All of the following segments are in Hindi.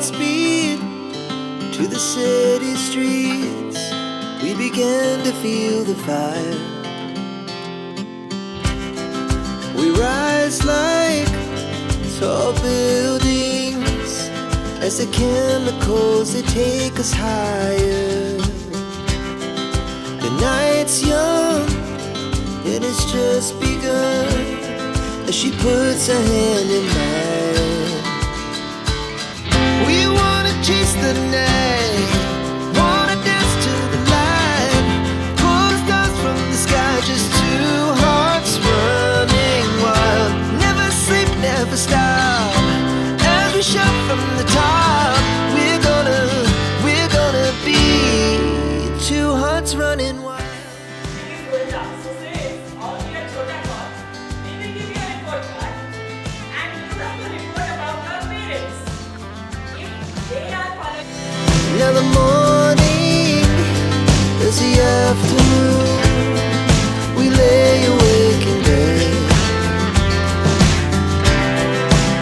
speed to the city streets. We began to feel the fire. We rise like tall buildings as the chemicals they take us higher. The night's young and it's just begun as she puts her hand in mine. We wanna chase the night, wanna dance to the light, pull the stars from the sky, just two hearts running wild. Never sleep, never stop, as we shout from the top. We're gonna be two hearts running wild. Now the morning is the afternoon. We lay awake in bed.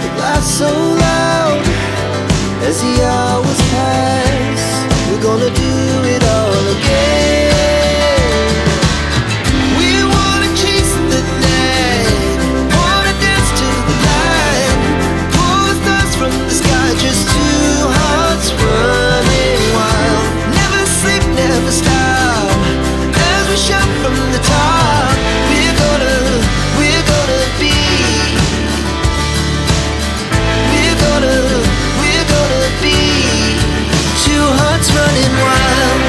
The laughs so loud as the hours pass. We're gonna do it all again. We wanna chase the night, wanna dance to the light, pull the stars from the sky, just two hearts running wild. Never sleep, never stop, as we shout from the top. We're gonna be, we're gonna be two hearts running wild.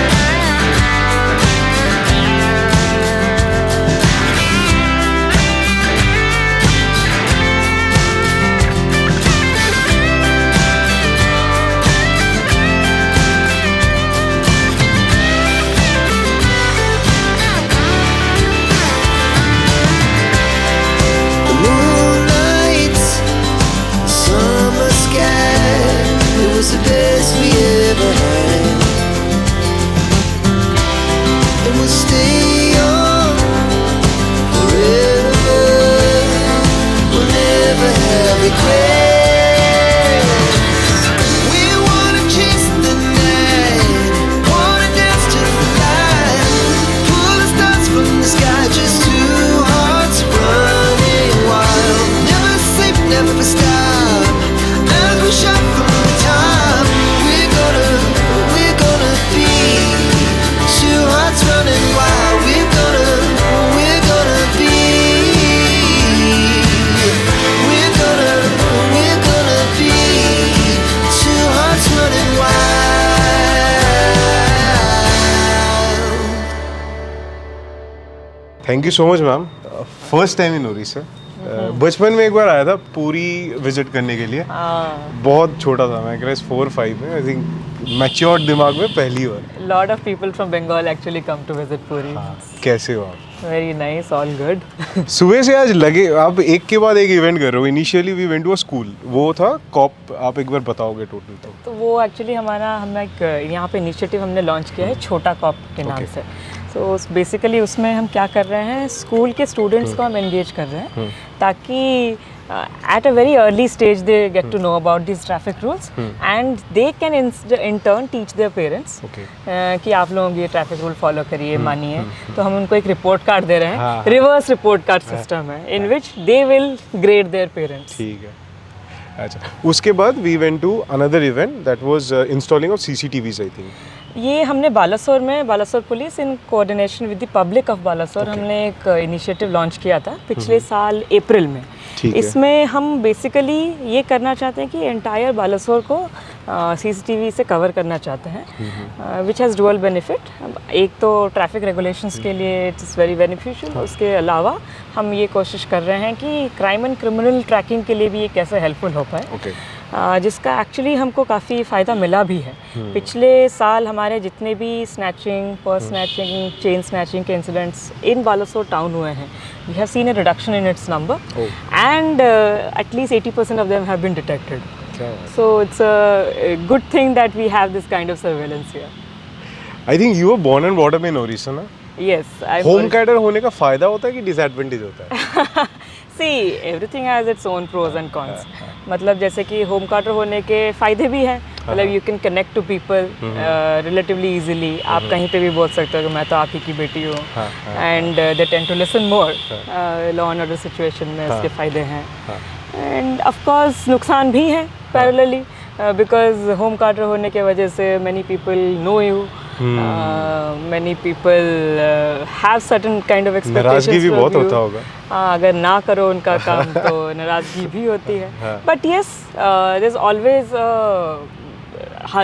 The moonlight, the summer sky, it was the best we ever had. And we'll stay young forever. We'll never have regrets. We wanna chase the night, wanna dance to the light, pull the stars from the sky, just two hearts running wild. Never sleep, never stop, as we shout from the top. We're gonna be two hearts running wild. We're gonna be, we're gonna be two hearts running wild. Thank you so much ma'am. First time in Orissa. बचपन में एक बार आया था पूरी विजिट करने के लिए. बहुत छोटा था मैं, क्लास 4-5 में. आई थिंक मैच्योर्ड दिमाग में पहली बार. Lot of people from Bengal actually come to visit Puri. कैसे हो आप? Very nice, all good. सुबह से आज लगे आप एक के बाद एक इवेंट कर रहे हो. Initially we went to a school, वो था कॉप. आप एक बार बताओगे टोटल तो वो एक्चुअली हम एक यहाँ पे इनिशिएटिव हमने लॉन्च किया है छोटा कॉप के नाम से. सो बेसिकली उसमें हम क्या कर रहे हैं, स्कूल के स्टूडेंट्स को हम एंगेज कर रहे हैं ताकि at a very early stage they get to know about these traffic rules and they can in turn teach their parents कि आप लोग ये ट्रैफिक रूल फॉलो करिए, मानिए. तो हम उनको एक रिपोर्ट कार्ड दे रहे हैं. रिवर्स रिपोर्ट कार्ड सिस्टम है in which they will grade their parents. ठीक है. अच्छा, उसके बाद we went to another event that was installing of CCTVs. I think ये हमने Balasore police in coordination with the public of Balasore हमने एक इनिशिएटिव लॉन्च किया था पिछले साल अप्रैल में. इसमें हम बेसिकली ये करना चाहते हैं कि एंटायर बालासोर को सीसीटीवी से कवर करना चाहते हैं, विच हैज़ डुअल बेनिफिट. एक तो ट्रैफिक रेगुलेशंस के लिए इट इज़ वेरी बेनिफिशियल. उसके अलावा हम ये कोशिश कर रहे हैं कि क्राइम एंड क्रिमिनल ट्रैकिंग के लिए भी ये कैसे हेल्पफुल हो पाए. जिसका एक्चुअली हमको काफ़ी फ़ायदा मिला भी है. पिछले साल हमारे जितने भी snatching, purse snatching, chain snatching के इंसिडेंट्स इन बालासोर टाउन हुए हैं, we have seen a reduction in its number and at least 80% of them have been detected. So it's a good thing that we have this kind of surveillance here. I think you were born and brought up in Orissa, ना? Yes. होम कैडर होने का फायदा होता है कि डिसएडवांटेज होता है? See, everything has its own pros and cons. मतलब जैसे कि होम क्वार्टर होने के फ़ायदे भी हैं, मतलब you can connect to people relatively easily. आप कहीं पे भी बोल सकते हो कि मैं तो आप ही की बेटी हूँ, and they tend to listen more. Law and order situation में इसके फ़ायदे हैं, एंड ऑफ कोर्स नुकसान भी हैं पैरेलली, बिकॉज होम क्वार्टर होने के वजह से many people know you, many people have certain kind of expectations. नाराजगी भी बहुत होता होगा। हाँ, अगर ना करो उनका काम तो नाराजगी भी होती है। But yes, there is always,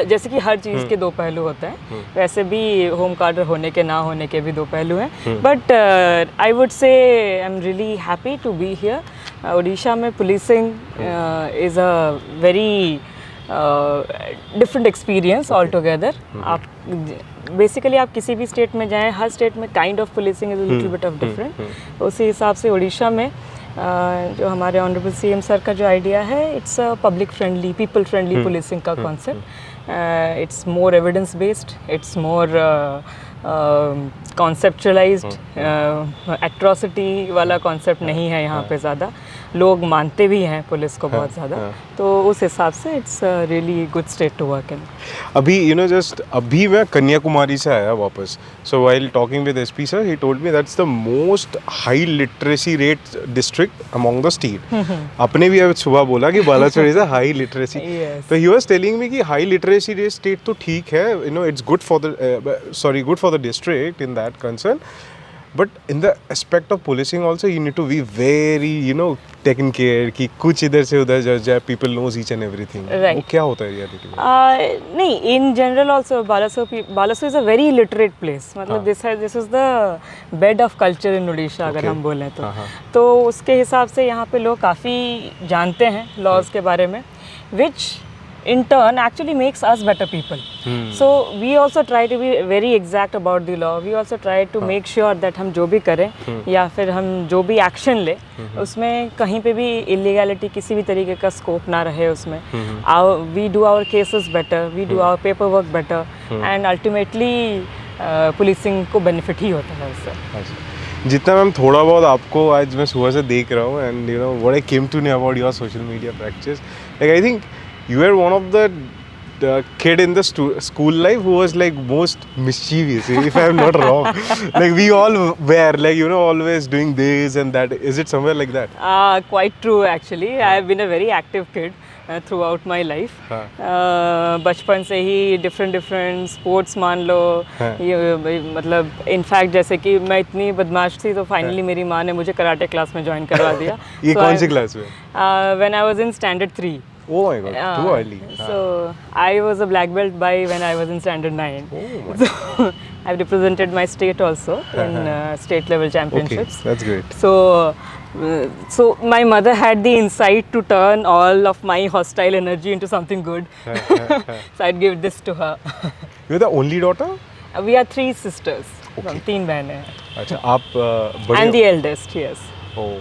जैसे कि हर चीज़ के दो पहलू होते हैं, वैसे भी होम क्वार्टर होने के ना होने के भी दो पहलू हैं। But I would say I am really happy to be here. Orissa में policing is a very different experience all together. आप बेसिकली आप किसी भी स्टेट में जाएं, हर स्टेट में kind of policing is a little bit of different. उसी हिसाब से उड़ीसा में जो हमारे ऑनरेबल सीएम सर का जो आइडिया है, it's a public friendly, people friendly policing का concept. It's more evidence based, it's more conceptualized. Atrocity वाला कॉन्सेप्ट नहीं है यहाँ पे ज़्यादा, लोग मानते भी हैं पुलिस को बहुत ज़्यादा, तो उस हिसाब से it's really good state to work in. अभी जस्ट अभी मैं कन्याकुमारी से आया वापस, so while talking with SP sir, he told me that's the most high literacy rate district among the state. आपने भी अब सुबह बोला कि Balasore is a high literacy, तो ही वाज टेलिंग मी कि हाई लिटरेसी रेट स्टेट तो ठीक है, it's good for the good for the district in that concern, but in the aspect of policing also you need to be very taken care कि कुछ इधर से उधर जज जाए, people knows each and everything. वो क्या होता है रियलिटी में? नहीं, in general also Balasore is a very literate place, मतलब this is the bed of culture in Orissa, अगर हम बोलें तो उसके हिसाब से यहाँ पे लोग काफ़ी जानते हैं लॉज के बारे में, विच in turn actually makes us better people. So we also try to be very exact about the law. We also try to make sure that हम जो भी करें या फिर हम जो भी एक्शन ले, उसमें कहीं पे भी illegality किसी भी तरीके का स्कोप ना रहे उसमें। We do our cases better, we do our paperwork better, and ultimately policing को बेनिफिट ही होता है उससे। जितना मैम थोड़ा बहुत आपको आज मैं सुबह से देख रहा हूँ, and what I came to know about your social media practice, like I think you were one of the kid in the school life who was like most mischievous, if I'm not wrong. Like we all were like always doing this and that. Is it somewhere like that? Quite true actually. I have been a very active kid throughout my life. बचपन से ही different sports मान लो, मतलब इनफैक्ट जैसे कि मैं इतनी बदमाश थी तो फाइनली मेरी माँ ने मुझे कराटे क्लास में ज्वाइन करवा दिया। ये कौन सी क्लास में? When I was in standard 3. Oh my God, too early. So I was a black belt by when I was in standard 9. So I've represented my state also in state level championships. Okay, that's great. So my mother had the insight to turn all of my hostile energy into something good. So I'd give this to her. You're the only daughter? We are 3 sisters. Okay. 3 बहनें हैं. अच्छा, आप बड़े? And the eldest, yes. Oh,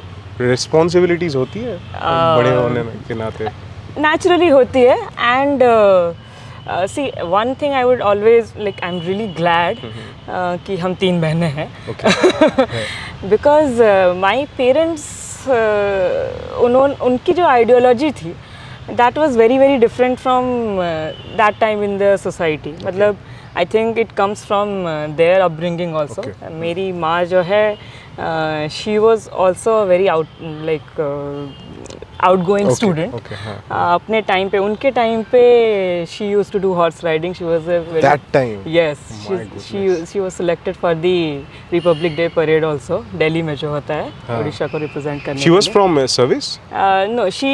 responsibilities होती है बड़े होने में के नाते? Naturally होती है, and see one thing I would always like, I'm really glad कि हम 3 बहनें हैं, because my parents उनकी जो आइडियोलॉजी थी that was very different from that time in the society. मतलब I think it comes from their upbringing also. मेरी माँ जो है she was also a very outgoing student. अपने टाइम पे, उनके टाइम पे she used to do horse riding. She was a very, that time? Yes, she was selected for the Republic Day parade also. Delhi में जो होता है उड़ीसा को रिप्रेजेंट करने। She was from service? No, she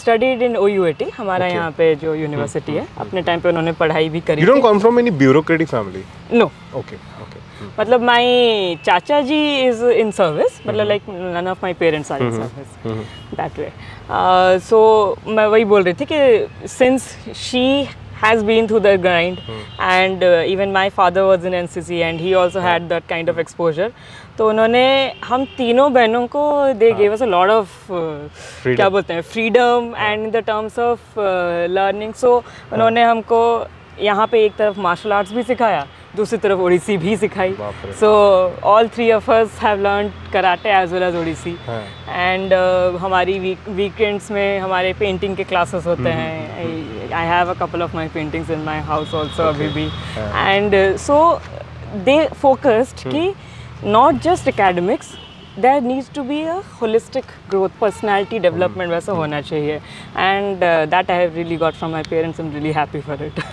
studied in OUAT, हमारा यहाँ पे जो यूनिवर्सिटी है। अपने टाइम पे उन्होंने पढ़ाई भी करी। You don't come from any bureaucratic family? No. Okay. मतलब माई चाचा जी इज इन सर्विस, मतलब like none of my parents are in service that way. So मैं वही बोल रही थी कि since she has been through the grind, and even my father was in NCC and he also had that kind of exposure. तो उन्होंने हम तीनों बहनों को they gave us a lot of क्या बोलते हैं freedom and in the terms of learning. So उन्होंने हमको यहाँ पे एक तरफ मार्शल आर्ट्स भी सिखाया, दूसरी तरफ ओडिसी भी सिखाई. बाप रे. So all three of us have learned karate as well as Odissi. हाँ. And हमारी वीकेंड्स में हमारे पेंटिंग के क्लासेस होते हैं. I have a couple of my paintings in my house also अभी भी. And so they focused कि not just academics, there needs to be a holistic growth, personality development वैसा होना चाहिए. And that I have really got from my parents. I'm really happy for it.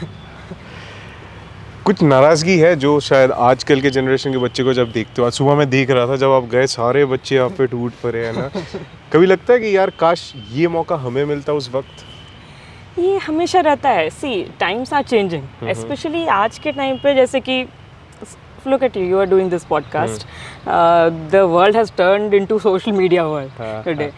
कुछ नाराज़गी है जो शायद आजकल के जनरेशन के बच्चे को जब देखते हो. आज सुबह मैं देख रहा था जब आप गए, सारे बच्चे आप पे टूट पड़े हैं ना. कभी लगता है कि यार काश ये मौका हमें मिलता उस वक्त? ये हमेशा रहता है. सी टाइम्स आर चेंजिंग, स्पेशली आज के टाइम पे. जैसे कि look at you are doing this podcast. The world has turned into social media world today.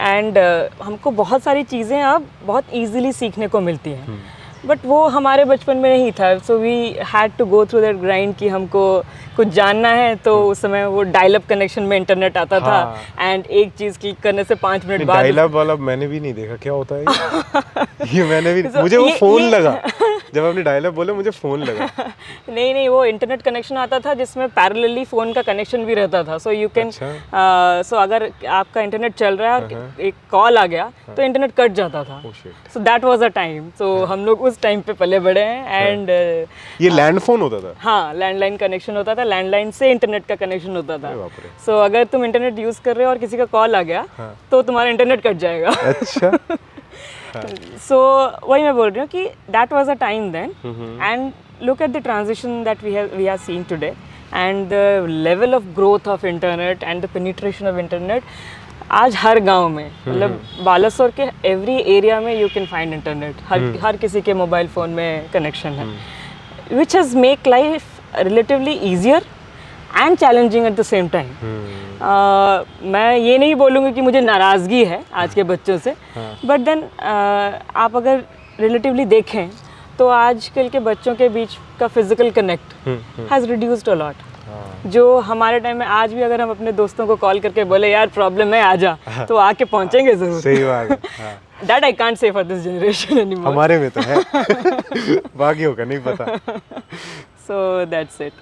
And हमको बहुत सारी चीज़ें अब बहुत easily सीखने को मिलती हैं. बट वो हमारे बचपन में नहीं था. So we had to go through that grind कि हमको कुछ जानना है. तो उस समय वो डायल अप कनेक्शन में इंटरनेट आता था. एंड एक चीज़ क्लिक करने से 5 मिनट बाद डायल अप वाला मैंने भी नहीं देखा. क्या होता है ये मैंने भी मुझे वो फ़ोन लगा जब आपने डायल अप बोले, मुझे फ़ोन लगा. नहीं, वो इंटरनेट कनेक्शन आता था जिसमें पैरेलली फ़ोन का कनेक्शन भी रहता था. सो यू कैन सो अगर आपका इंटरनेट चल रहा है और एक कॉल आ गया तो इंटरनेट कट जाता था. So that was a time. So हम लोग उस टाइम पे पले बड़े हैं. एंड ये लैंडफोन होता था. हाँ, लैंडलाइन कनेक्शन होता था. लैंडलाइन से इंटरनेट का कनेक्शन होता था. सो अगर तुम इंटरनेट यूज़ कर रहे हो और किसी का कॉल आ गया तो तुम्हारा इंटरनेट कट जाएगा. अच्छा. सो वही मैं बोल रही हूँ कि that was a time then. And look at the transition that we are seeing today and the level of growth of internet and the penetration of internet. आज हर गांव में, मतलब बालासोर के एवरी एरिया में यू कैन फाइंड इंटरनेट. हर किसी के मोबाइल फ़ोन में कनेक्शन है, which has make life relatively easier and challenging at the same time. मैं ये नहीं बोलूँगी कि मुझे नाराज़गी है आज के बच्चों से, बट देन आप अगर रिलेटिवली देखें तो आजकल के बच्चों के बीच का physical connect has reduced a lot. जो हमारे टाइम में आज भी अगर हम अपने दोस्तों को कॉल करके बोले यार प्रॉब्लम है आजा, तो आके पहुंचेंगे जरूर. सही बात है. That I can't say for this generation anymore. हमारे में तो है बाकियों का नहीं पता. So that's it.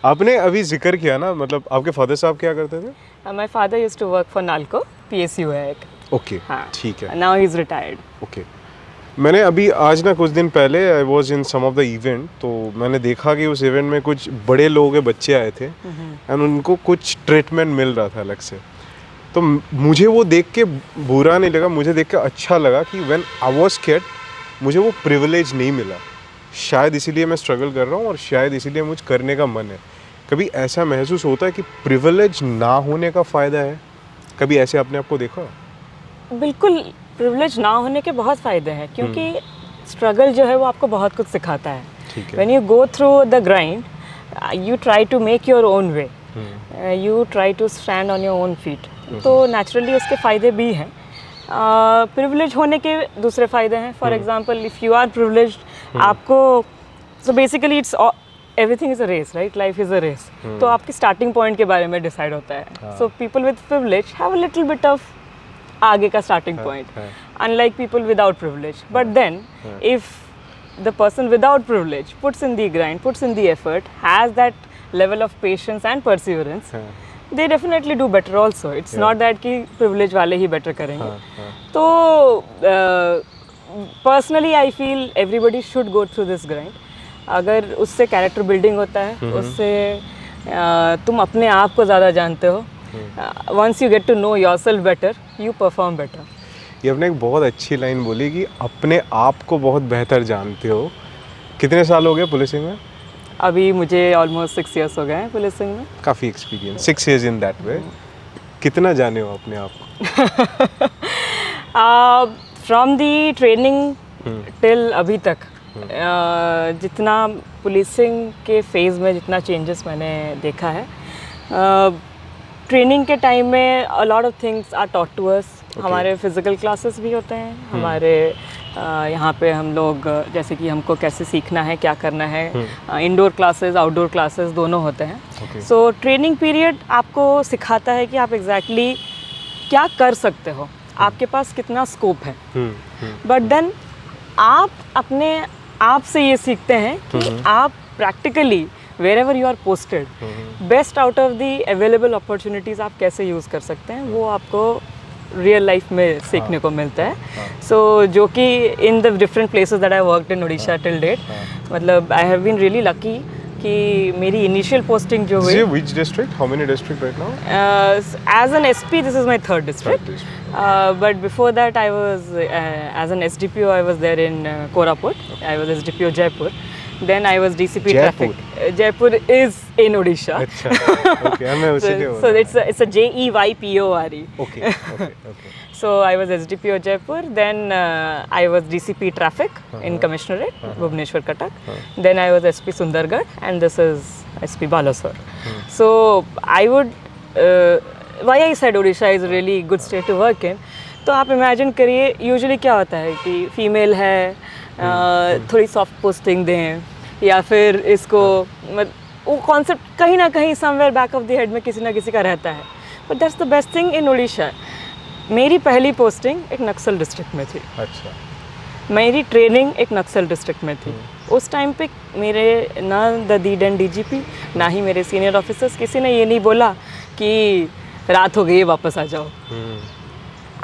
आपने अभी जिक्र किया ना, मतलब आपके फादर साहब क्या करते थे? My father used to work for Nalco. PSU है एक. ओके, ठीक है. Now he is retired. Okay. मैंने अभी आज ना कुछ दिन पहले I was in some of the event, तो मैंने देखा कि उस इवेंट में कुछ बड़े लोगों के बच्चे आए थे एंड उनको कुछ ट्रीटमेंट मिल रहा था अलग से. तो मुझे वो देख के बुरा नहीं लगा, मुझे देख के अच्छा लगा कि व्हेन आई वाज किड मुझे वो प्रिविलेज नहीं मिला. शायद इसीलिए मैं स्ट्रगल कर रहा हूँ और शायद इसीलिए मुझे करने का मन है. कभी ऐसा महसूस होता है कि प्रिविलेज ना होने का फ़ायदा है? कभी ऐसे अपने आप को देखा? बिल्कुल. प्रिविलेज ना होने के बहुत फ़ायदे हैं, क्योंकि स्ट्रगल जो है वो आपको बहुत कुछ सिखाता है. When you go through the grind you try to make your own way, you try to stand on your own feet. तो नेचुरली उसके फ़ायदे भी हैं. प्रिविलेज होने के दूसरे फ़ायदे हैं. For example if you are privileged, आपको so basically it's everything is a race, right? Life is a race. तो आपकी स्टार्टिंग पॉइंट के बारे में डिसाइड होता है. So people with privilege have a little bit of आगे का starting point, unlike people without privilege. But then if the person without privilege puts in the grind, puts in the effort, has that level of patience and perseverance, they definitely do better also. It's not that कि privilege वाले ही better करेंगे. तो personally I feel everybody should go through this grind. अगर उससे character building होता है, उससे तुम अपने आप को ज़्यादा जानते हो. Once you get to know yourself better, you perform better. ये आपने एक बहुत अच्छी लाइन बोली कि अपने आप को बहुत बेहतर जानते हो. कितने साल हो गए पुलिसिंग में? अभी मुझे ऑलमोस्ट 6 years हो गए हैं पुलिसिंग में. काफ़ी experience. 6 years in that way. कितना जाने हो अपने आप को? फ्रॉम दी ट्रेनिंग टिल अभी तक जितना पुलिसिंग के फेज़ में जितना चेंजेस मैंने देखा है, ट्रेनिंग के टाइम में a lot of things are taught to us. हमारे फिज़िकल क्लासेस भी होते हैं. हमारे यहाँ पे हम लोग जैसे कि हमको कैसे सीखना है, क्या करना है, इंडोर क्लासेस आउटडोर क्लासेस दोनों होते हैं. सो ट्रेनिंग पीरियड आपको सिखाता है कि आप एग्जैक्टली क्या कर सकते हो, आपके पास कितना स्कोप है. बट देन आप अपने आप से ये सीखते हैं कि आप practically wherever you are posted, best out of the available opportunities आप कैसे यूज़ कर सकते हैं वो आपको रियल लाइफ में सीखने को मिलता है. सो जो कि in the different places that I worked in Orissa till date, मतलब I have been really lucky कि मेरी इनिशियल पोस्टिंग जो हुई. Which district? How many district right now? As an SP, this is my third district. But before that, I was as an SDPO. I was there in Koraput. I was SDPO Jaipur. Then I was DCP Jaipur? traffic. Jaipur is in Odisha. अच्छा. Okay. मैं उसी के So it's a JEYPORE. Okay. So I was SDPO Jaipur. Then I was DCP traffic in Commissionerate, Bhubaneswar Cuttack. Then I was SP Sundargarh, and this is SP Balasore. So I would. Why I said Odisha is a really good state to work in. तो आप इमेजिन करिए यूजुअली क्या होता है कि फीमेल है, थोड़ी सॉफ्ट पोस्टिंग दें या फिर इसको वो कॉन्सेप्ट कहीं ना कहीं somewhere back of the head में किसी ना किसी का रहता है. But that's the best thing in Orissa. मेरी पहली पोस्टिंग एक नक्सल डिस्ट्रिक्ट में थी. अच्छा. मेरी ट्रेनिंग एक नक्सल डिस्ट्रिक्ट में थी. उस टाइम पे मेरे ना द डीन DGP ना ही मेरे सीनियर ऑफिसर्स किसी ने ये नहीं बोला कि रात हो गई है वापस आ जाओ.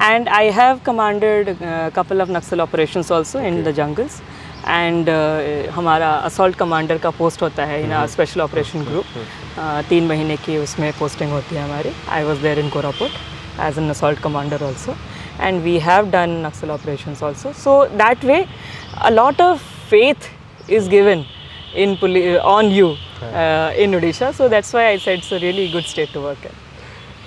And I have commanded a couple of Naxal operations also in the jungles. And हमारा assault commander का post होता है in a special operation group. 3 महीने की उसमें posting होती है हमारी. I was there in Koraput as an assault commander also. And we have done Naxal operations also. So that way, a lot of faith is given in on you in Odisha. So that's why I said it's a really good state to work in.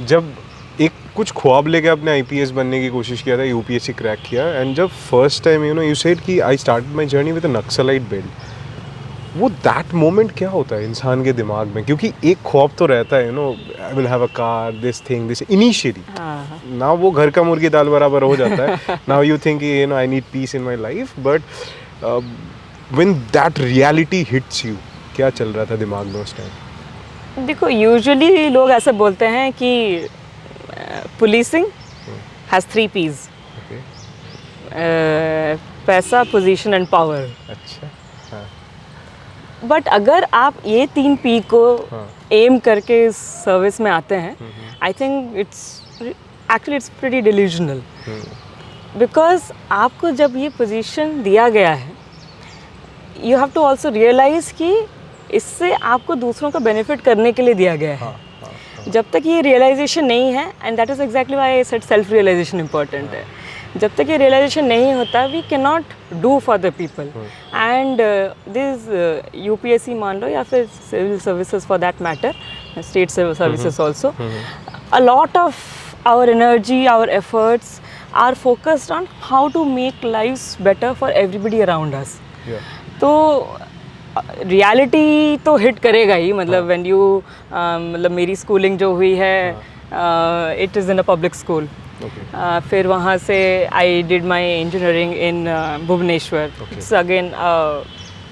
जब एक कुछ ख्वाब लेके आपने IPS बनने की कोशिश किया था, UPSC क्रैक किया, एंड जब फर्स्ट टाइम यू सेड कि I started my journey with a naxalite belt, वो दैट मोमेंट क्या होता है इंसान के दिमाग में? क्योंकि एक ख्वाब तो रहता है, I will have a car, this thing, this initially ना वो घर का मुर्गी दाल बराबर हो जाता है. Now you think I need piece in my life, but when that reality hits you, क्या चल रहा था दिमाग में उस टाइम? देखो यूजुअली लोग ऐसे बोलते हैं कि policing has 3 P's. Okay. पैसा, पोजीशन एंड पावर. अच्छा. हाँ. बट अगर आप ये 3 P को एम करके इस सर्विस में आते हैं, I think it's pretty delusional. Because आपको जब ये पोजीशन दिया गया है, you have to also realize कि इससे आपको दूसरों का बेनिफिट करने के लिए दिया गया है. जब तक ये रियलाइजेशन नहीं है, and that is exactly why I said self realization important है. जब तक ये रियलाइजेशन नहीं होता, we can not do for the people. And this UPSC मान लो या फिर civil services for that matter, state civil services also, a lot of our energy, our efforts are focused on how to make lives better for everybody around us. तो रियलिटी तो हिट करेगा ही. मतलब व्हेन यू मतलब मेरी स्कूलिंग जो हुई है, it is in a public school. फिर वहाँ से I did my engineering in Bhubaneswar. It's again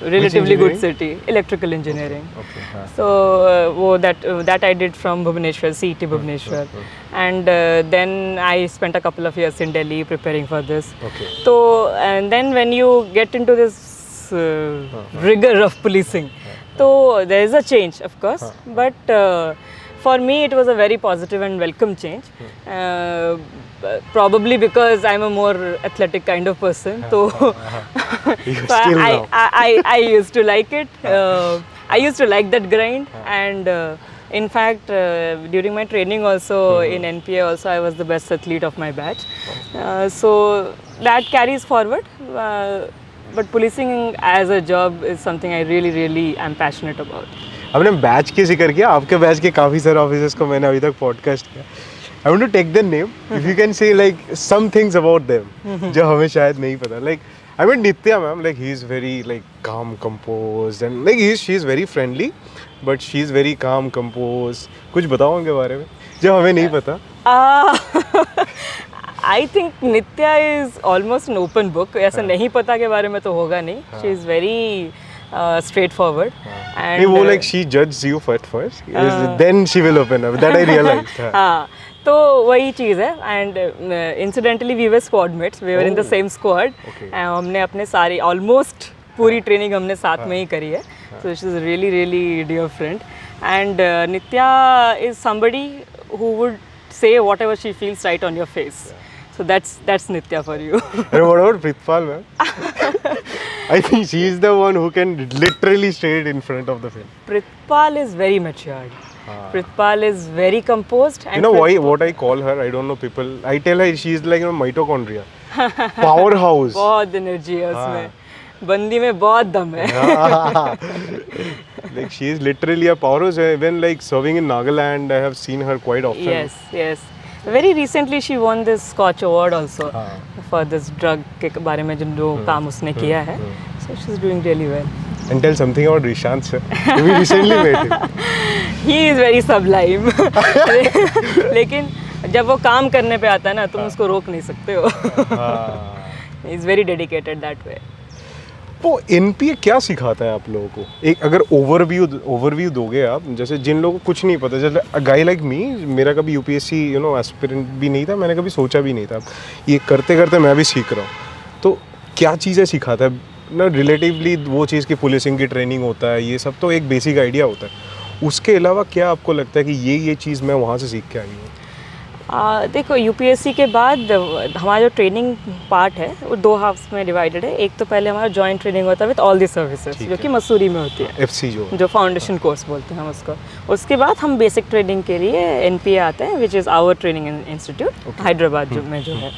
relatively good city, electrical engineering. So वो that I did from Bhubaneswar, CET Bhubaneswar. And then I spent a couple of years in Delhi preparing for this. So and then when you get into this rigor of policing, so there is a change of course, but for me it was a very positive and welcome change. Probably because I'm a more athletic kind of person, so I used to like it. I used to like that grind, and in fact during my training also in NPA also I was the best athlete of my batch. So that carries forward. But policing as a job is something I really am passionate about. आपने बैच के जिक्र किया, आपके बैच के काफ़ी सारे ऑफिसर्स को मैंने अभी तक पॉडकास्ट किया. I want to take their name. If you can say like some things about them, जो हमें शायद नहीं पता. Like I mean Nitya ma'am, like he is very like calm, composed, and like she is very friendly, but she is very calm, composed. कुछ बताओ उनके बारे में जो हमें नहीं पता. I think Nitya is almost an open book. ऐसा नहीं पता के बारे में तो होगा नहीं. She is very straightforward. And वो like she judges you at first, then she will open up. That I realized. हाँ. तो वही चीज़ है. And incidentally we were squad mates, we were in the same squad. हमने अपने सारे ऑलमोस्ट पूरी ट्रेनिंग हमने साथ में ही करी है. So she is really dear friend. And Nitya is somebody who would say whatever she feels right on your face. So that's Nitya for you. And what about Pritpal, ma'am? I think she is the one who can literally stay in front of the film. Pritpal is very matured. Pritpal is very composed. And You know why? What I call her? I don't know. People. I tell her she is like mitochondria, powerhouse. बहुत एनर्जी है उसमें. बंदी में बहुत दम है. Like she is literally a powerhouse. When like serving in Nagaland, I have seen her quite often. Yes. Very recently she won this Scotch Award also for this drug के बारे में जो काम उसने किया है. So she's doing really well. And tell something about Rishant sir. We recently met him. He is very sublime. लेकिन जब वो काम करने पे आता है ना तुम उसको रोक नहीं सकते हो. He is very dedicated that way. वो एनपीए क्या सिखाता है आप लोगों को? एक अगर ओवरव्यू दोगे आप, जैसे जिन लोगों को कुछ नहीं पता, जैसे अ गाय लाइक मी, मेरा कभी यूपीएससी एस्पिरेंट भी नहीं था, मैंने कभी सोचा भी नहीं था. ये करते करते मैं भी सीख रहा हूँ. तो क्या चीज़ें सिखाता है ना? रिलेटिवली वो चीज़ की पुलिसिंग की ट्रेनिंग होता है, ये सब तो एक बेसिक आइडिया होता है. उसके अलावा क्या आपको लगता है कि ये चीज़ मैं वहाँ से सीख के आई हूँ? देखो यूपीएससी के बाद हमारा जो ट्रेनिंग पार्ट है वो 2 हाफ्स में डिवाइडेड है. एक तो पहले हमारा जॉइंट ट्रेनिंग होता है विद ऑल दी सर्विसेज जो कि मसूरी में होती है, एफसी जो फाउंडेशन कोर्स बोलते हैं हम उसको. उसके बाद हम बेसिक ट्रेनिंग के लिए एनपीए आते हैं which is our training institute Hyderabad में जो है.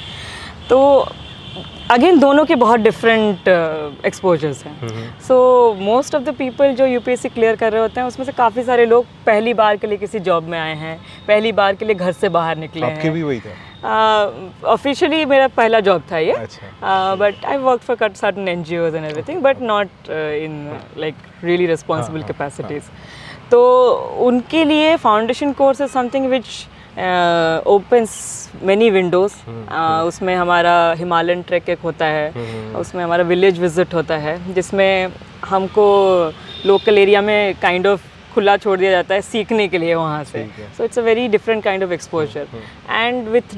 तो अगेन दोनों के बहुत डिफरेंट एक्सपोजर्स हैं. So most of the people जो यूपीएससी क्लियर कर रहे होते हैं उसमें से काफ़ी सारे लोग पहली बार के लिए किसी जॉब में आए हैं, पहली बार के लिए घर से बाहर निकले हैं. आपके भी वही था? ऑफिशियली मेरा पहला जॉब था ये, but I work for certain NGOs and everything, but not in like really responsible capacities. तो उनके लिए foundation course is something which opens many Windows. उसमें हमारा हिमालयन ट्रैक एक होता है, उसमें हमारा विलेज विजिट होता है जिसमें हमको लोकल एरिया में काइंड ऑफ खुला छोड़ दिया जाता है सीखने के लिए वहाँ से. So it's a very different kind of exposure. And with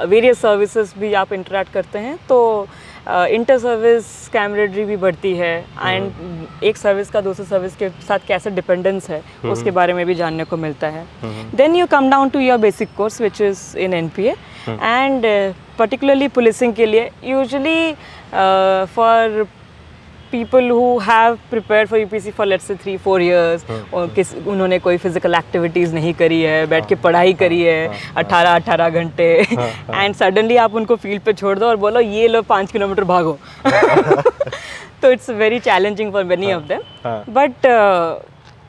various services भी आप इंटरेक्ट करते हैं तो इंटर सर्विस कैमरेडरी भी बढ़ती है. एंड एक सर्विस का दूसरे सर्विस के साथ कैसे डिपेंडेंस है उसके बारे में भी जानने को मिलता है. Then you come down to your basic course which is in NPA. And particularly policing के लिए usually for people who have prepared for UPSC for let's say 3-4 years और उन्होंने कोई फिजिकल एक्टिविटीज़ नहीं करी है, बैठ के पढ़ाई करी है 18 घंटे, एंड सडनली आप उनको फील्ड पे छोड़ दो और बोलो ये लो 5 किलोमीटर भागो. तो it's very challenging for many of them, but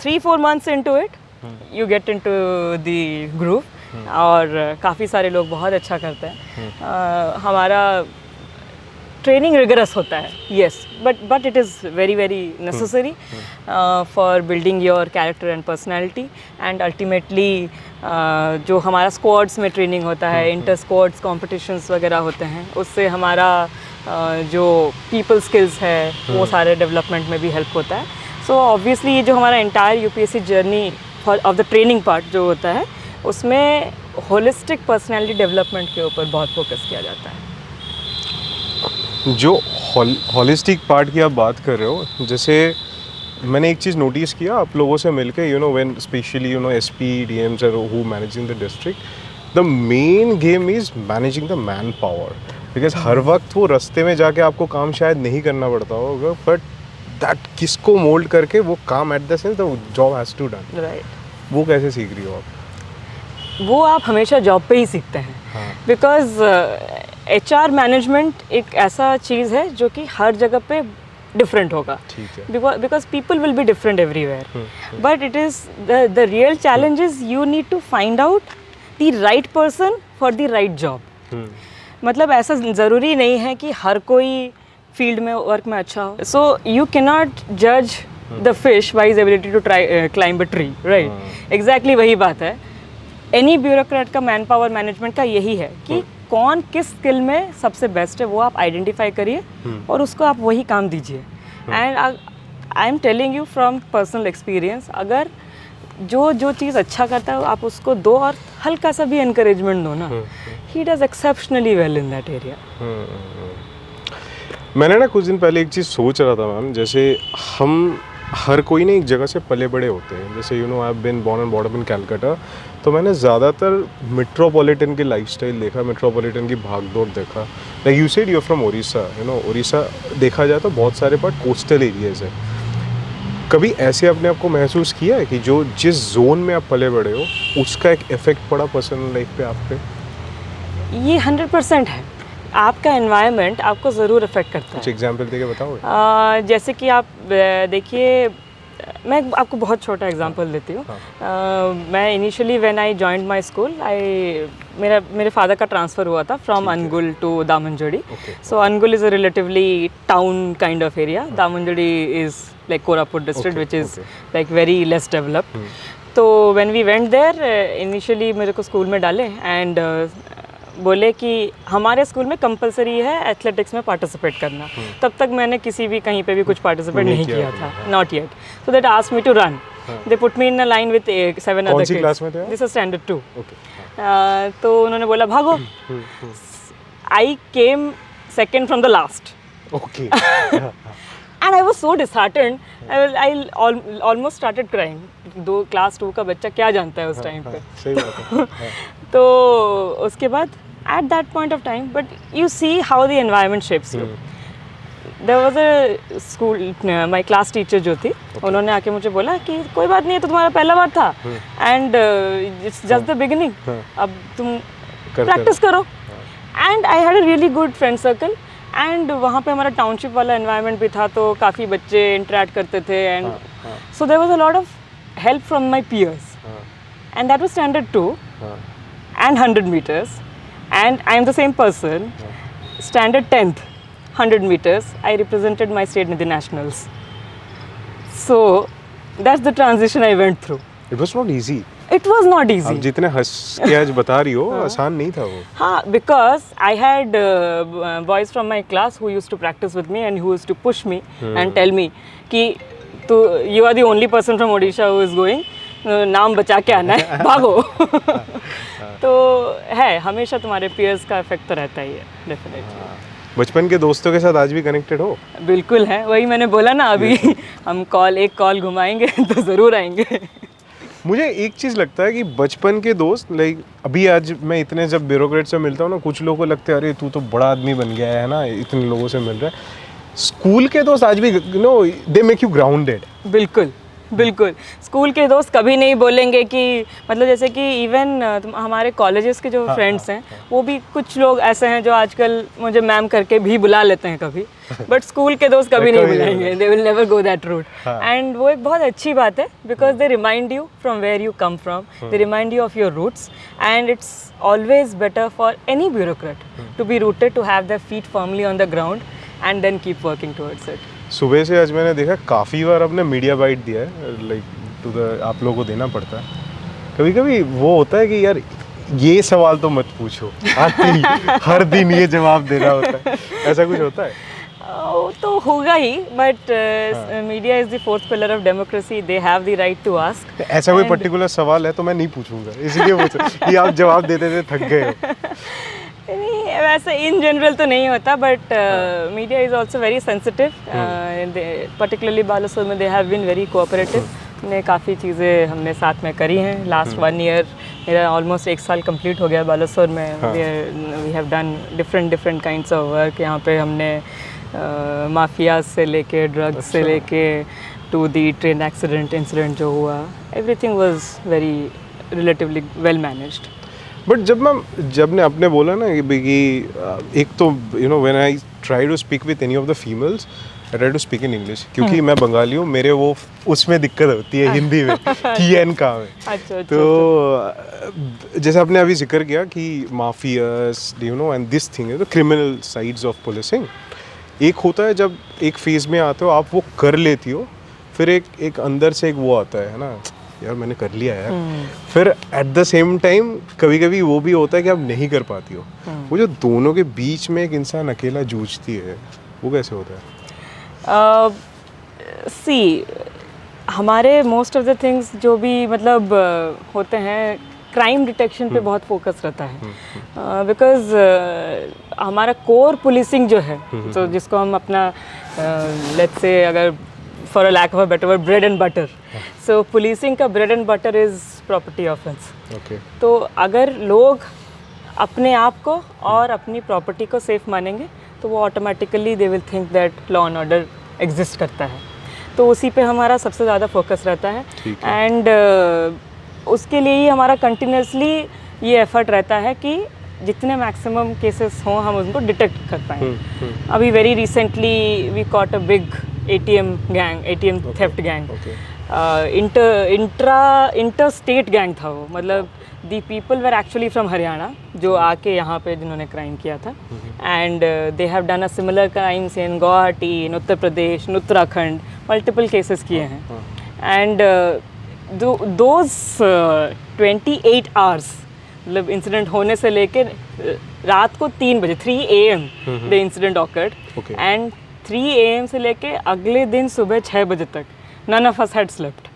3-4 months into it you get into the groove. और काफ़ी सारे लोग बहुत अच्छा करते हैं. हमारा ट्रेनिंग रिगरस होता है, yes, but it is very necessary for building your character and personality. And ultimately जो हमारा स्क्वाड्स में ट्रेनिंग होता है, इंटर स्क्वाड्स कॉम्पिटिशन्स वगैरह होते हैं, उससे हमारा जो पीपल स्किल्स है वो सारे डेवलपमेंट में भी हेल्प होता है. सो ऑब्वियसली ये जो हमारा entire UPSC journey of the training part जो होता है उसमें होलिस्टिक पर्सनैलिटी डेवलपमेंट के ऊपर बहुत फोकस किया जाता है. जो हॉलिस्टिक पार्ट की आप बात कर रहे हो, जैसे मैंने एक चीज़ नोटिस किया आप लोगों से मिलके, when specially SP DMs are who managing the district, the main game is managing the manpower. Because हर वक्त वो रास्ते में जाके आपको काम शायद नहीं करना पड़ता होगा, बट दैट किसको मोल्ड करके वो काम at the sense the job has to done. Right. वो कैसे सीख रही हो आप? वो आप हमेशा जॉब पे ही सीखते हैं. बिकॉज HR मैनेजमेट एक ऐसा चीज़ है जो कि हर जगह पे डिफरेंट होगा, because people will be different everywhere. But it is the real challenge is you need to find out the right person for the right job. मतलब ऐसा ज़रूरी नहीं है कि हर कोई फील्ड में वर्क में अच्छा हो. सो यू कैन नॉट जज the fish by his ability to climb a tree, right? Exactly वही बात है. एनी ब्यूरोक्रेट का मैन पावर मैनेजमेंट का यही है कि कौन किस स्किल में सबसे बेस्ट है वो आप आइडेंटिफाई करिए और उसको आप वही काम दीजिए. And I am telling you from personal experience, अगर जो चीज़ अच्छा करता है आप उसको दो और हल्का सा भी एनकरेजमेंट दो ना, he does exceptionally well in that area. मैंने ना कुछ दिन पहले एक चीज़ सोच रहा था मैम, जैसे हम हर कोई ना एक जगह से पले बड़े होते हैं, जैसे you know I have been born and born up in Calcutta, तो मैंने ज़्यादातर मेट्रोपॉलिटन की लाइफस्टाइल देखा, मेट्रोपॉलिटन की भागदौड़ देखा। Like you said you are from Orissa, you know Orissa देखा जाए तो बहुत सारे पार्ट कोस्टल एरियाज है। कभी ऐसे अपने आप को महसूस किया है कि जो जिस जोन में आप पले बड़े हो उसका एक इफेक्ट पड़ा पर्सनल लाइफ पे आप पे? ये 100% है, आपका एनवायरनमेंट आपको ज़रूर अफेक्ट करता कुछ है। एग्जांपल देके बताओगे? जैसे कि आप देखिए, मैं आपको बहुत छोटा एग्जांपल देती हूँ। मैं initially when I joined my school, मेरे फादर का ट्रांसफ़र हुआ था from Angul to Damanjodi. So Angul is a relatively town kind of area, Damanjodi is like Koraput district which is like very less developed. तो when we went there, initially मेरे को स्कूल में डाले एंड बोले कि हमारे स्कूल में कंपलसरी है एथलेटिक्स में पार्टिसिपेट करना। तब तक मैंने किसी भी कहीं पे भी कुछ पार्टिसिपेट नहीं किया था, not yet. So that asked me to run, they put me in a line with 7 other kids. Class में थे? This is standard 2। तो उन्होंने बोला भागो। I came second from the last okay. And I was so disheartened, I almost started crying. Class 2 का बच्चा क्या जानता है उस टाइम पे। सही बात है। तो उसके बाद at that point of time, but you see how the environment shapes you. There was a school, my class teacher जो थी, उन्होंने आके मुझे बोला कि कोई बात नहीं है, तो तुम्हारा पहला बार था and it's just the beginning. अब तुम प्रैक्टिस करो। And I had a really good friend circle and वहाँ पे हमारा टाउनशिप वाला environment भी था, तो काफ़ी बच्चे interact करते थे and so there was a lot of help from my peers. And that was standard 2 and 100 meters. And I am the same person. Standard 10th, 100 meters, I represented my state in the nationals. So that's the transition I went through. It was not easy. It was not easy. आप जितने हंस के आज बता रही हो, आसान नहीं था वो। हाँ, because I had boys from my class who used to practice with me and who used to push me and tell me कि you are the only person from Odisha who is going. नाम बचा के आना है, भागो। तो है, हमेशा तुम्हारे पीयर्स का इफेक्ट तो रहता ही है, डेफिनेटली। बचपन के दोस्तों के साथ आज भी कनेक्टेड हो? बिल्कुल है, वही मैंने बोला ना अभी। हम एक कॉल घुमाएंगे तो ज़रूर आएंगे। मुझे एक चीज़ लगता है कि बचपन के दोस्त, लाइक अभी आज मैं इतने जब ब्यूरोक्रेट से मिलता हूँ ना, कुछ लोगों को लगता है अरे तू तो बड़ा आदमी बन गया है ना, इतने लोगों से मिल रहा है। स्कूल के दोस्त आज भी no they make you grounded. बिल्कुल बिल्कुल, स्कूल के दोस्त कभी नहीं बोलेंगे कि मतलब जैसे कि इवन हमारे कॉलेजेस के जो फ्रेंड्स हैं, वो भी कुछ लोग ऐसे हैं जो आजकल मुझे मैम करके भी बुला लेते हैं कभी, बट स्कूल के दोस्त कभी नहीं बुलाएंगे, they will never go that route. And वो एक बहुत अच्छी बात है, because they remind you from where you come from, they remind you of your roots, and it's always better for any bureaucrat to be rooted, to have their feet firmly on the ground and then keep working towards it. सुबह से आज मैंने देखा काफ़ी बार आपने मीडिया बाइट दिया है, लाइक टू द आप लोगों को देना पड़ता है। कभी कभी वो होता है कि यार ये सवाल तो मत पूछो, हर दिन ये जवाब देना होता है, ऐसा कुछ होता है? वो तो होगा ही, but media is the fourth pillar of democracy, they have the right to ask. ऐसा कोई पर्टिकुलर सवाल है तो मैं नहीं पूछूंगा, इसीलिए पूछा कि आप जवाब देते थे थक गए हो। नहीं, वैसे इन जनरल तो नहीं होता, but media is also very sensitive, particularly Balasore में they have been very cooperative. ने काफ़ी चीज़ें हमने साथ में करी हैं। लास्ट 1 ईयर मेरा ऑलमोस्ट 1 साल कंप्लीट हो गया बालासोर में। We have done different kinds of work. यहाँ पे हमने माफिया से लेके ड्रग्स से लेके to the train accident incident जो हुआ, everything was very relatively well managed. But जब ने आपने बोला ना कि एक तो you know when I try to speak with any of the females, I try to speak in English, क्योंकि मैं बंगाली हूँ, मेरे वो उसमें दिक्कत होती है हिंदी में कि एन कहाँ है। अच्छा, तो जैसे आपने अभी जिक्र किया कि mafias you know and this thing the criminal sides of policing, एक होता है जब एक फेज में आते हो आप वो कर लेती हो, फिर एक अंदर से एक वो आता है ना, यार मैंने कर लिया यार। फिर एट द सेम टाइम कभी कभी वो भी होता है कि आप नहीं कर पाती हो। वो जो दोनों के बीच में एक इंसान अकेला जूझती है, वो कैसे होता है? सी हमारे मोस्ट ऑफ द थिंग्स जो भी मतलब होते हैं, क्राइम डिटेक्शन पे बहुत फोकस रहता है, बिकॉज हमारा कोर पुलिसिंग जो है, तो जिसको हम अपना लेट्स से अगर for a lack of a better word bread and butter, so policing का bread and butter is property offence. तो अगर लोग अपने आप को और अपनी प्रॉपर्टी को सेफ मानेंगे तो वो automatically they will think that law and order exist करता है। तो उसी पे हमारा सबसे ज़्यादा फोकस रहता है एंड उसके लिए ही हमारा कंटिन्यूसली ये एफर्ट रहता है कि जितने मैक्सिमम केसेस हों हम उनको डिटेक्ट कर पाएँ। अभी very recently we caught a big ATM theft gang, inter state gang था वो, मतलब the people were actually from Haryana जो आके यहाँ पे जिन्होंने क्राइम किया था, and they have done a similar crimes in Guwahati, in Uttar Pradesh, in Uttarakhand, multiple cases किए हैं। एंड दोज 28 आवर्स, मतलब इंसिडेंट होने से लेकर रात को 3 बजे 3 AM the incident occurred, and 3 AM से लेके अगले दिन सुबह 6 बजे तक none of us had slept.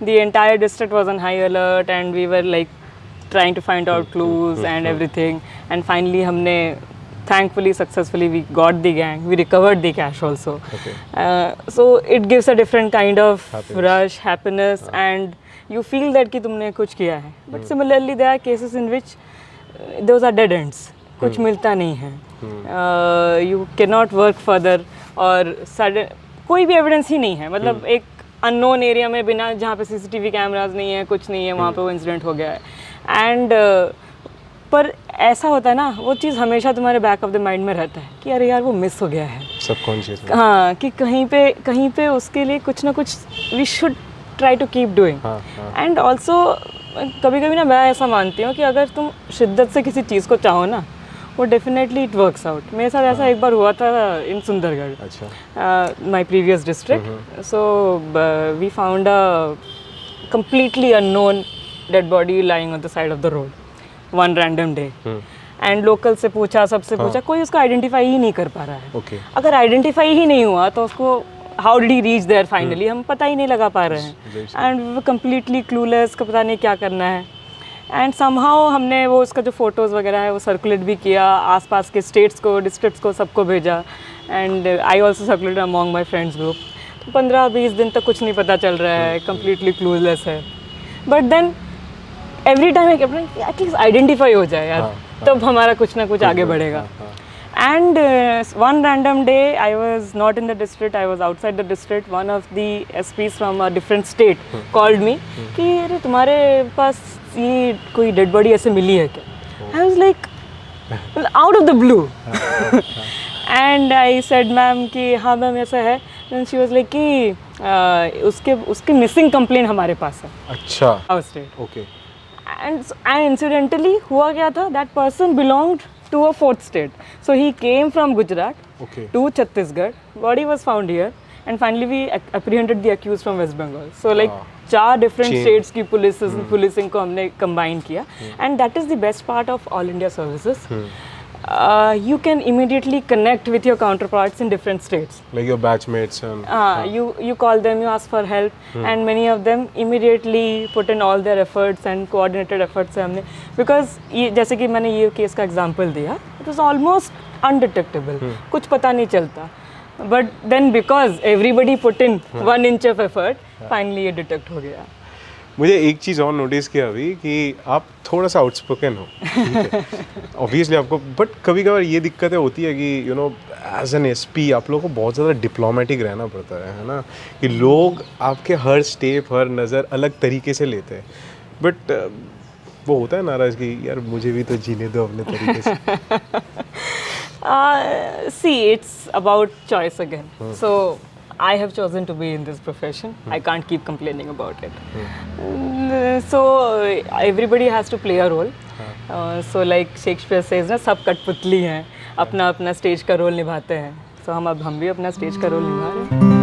The entire district was on high alert and we were like trying to find out clues and everything, and finally हमने thankfully successfully we got the gang, we recovered the cash also. So it gives a different kind of rush, happiness, and you feel that कि तुमने कुछ किया है. But similarly there are cases in which those are dead ends, कुछ मिलता नहीं है, you cannot work further, और sudden कोई भी एविडेंस ही नहीं है, मतलब एक अननोन एरिया में बिना, जहाँ पे CCTV कैमराज नहीं है, कुछ नहीं है, वहाँ पे वो इंसिडेंट हो गया है। एंड पर ऐसा होता है ना, वो चीज़ हमेशा तुम्हारे बैक ऑफ द माइंड में रहता है कि अरे यार वो मिस हो गया है, सबकॉन्शियस। हाँ, कि कहीं पे उसके लिए कुछ ना कुछ we should try to keep doing. And also कभी कभी ना मैं ऐसा मानती हूँ कि अगर तुम शिद्दत से किसी चीज़ को चाहो ना, वो डेफिनेटली इट वर्क्स आउट। मेरे साथ ऐसा एक बार हुआ था in Sundargarh, my previous district. So we found a completely unknown dead body lying on the side of the road one random day, and local से पूछा, सबसे पूछा, कोई उसको आइडेंटिफाई ही नहीं कर पा रहा है। अगर आइडेंटिफाई ही नहीं हुआ तो उसको how did he reach there finally, हम पता ही नहीं लगा पा रहे हैं, and we were completely clueless का पता नहीं क्या करना है। एंड समहाउ हमने वो उसका जो फ़ोटोज़ वगैरह है वो सर्कुलेट भी किया, आसपास के स्टेट्स को, डिस्ट्रिक्ट्स को, सबको भेजा, and I also circulated among my friends group. तो 15-20 दिन तक कुछ नहीं पता चल रहा है, कम्प्लीटली क्लूलेस है। But then every time at least identify हो जाए यार, तब हमारा कुछ ना कुछ आगे बढ़ेगा। And one random day I was not in the district, I was outside the district. One of the SPs from a different state called me कि अरे तुम्हारे पास ये कोई डेड बॉडी ऐसे मिली है क्या? I was like out of the blue and I said ma'am कि हाँ मैम ऐसा है। Then she was like कि उसके मिसिंग कंप्लेन हमारे पास है। अच्छा, our state. Okay. And incidentally हुआ क्या था, that person belonged to a 4th state. So he came from Gujarat to Chhattisgarh. Body was found here, and finally we apprehended the accused from West Bengal. So like 4 different states की policing को हमने combine किया, and that is the best part of All India Services. You can immediately connect with your counterparts in different states. Like your batchmates and you call them, you ask for help, and many of them immediately put in all their efforts and coordinated efforts से हमने, because ये जैसे कि मैंने ये केस का एग्जांपल दिया, it was almost undetectable, कुछ पता नहीं चलता, but then because everybody put in 1 inch of effort, finally ये डिटेक्ट हो गया। मुझे एक चीज़ और नोटिस किया अभी कि आप थोड़ा सा आउटस्पोकन हो, ठीक है, ऑब्वियसली आपको, बट कभी कभार ये दिक्कतें होती है कि you know as an SP आप लोगों को बहुत ज़्यादा डिप्लोमेटिक रहना पड़ता है ना, कि लोग आपके हर स्टेप, हर नज़र अलग तरीके से लेते हैं, बट वो होता है नाराज़ कि यार मुझे भी तो जीने दो अपने तरीके से। See, it's about choice again. So I have chosen to be in this profession. I can't keep complaining about it. So everybody has to play a role. So like Shakespeare says ना, सब कठपुतली हैं, अपना अपना स्टेज का रोल निभाते हैं। So हम भी अपना स्टेज का रोल निभा रहे हैं।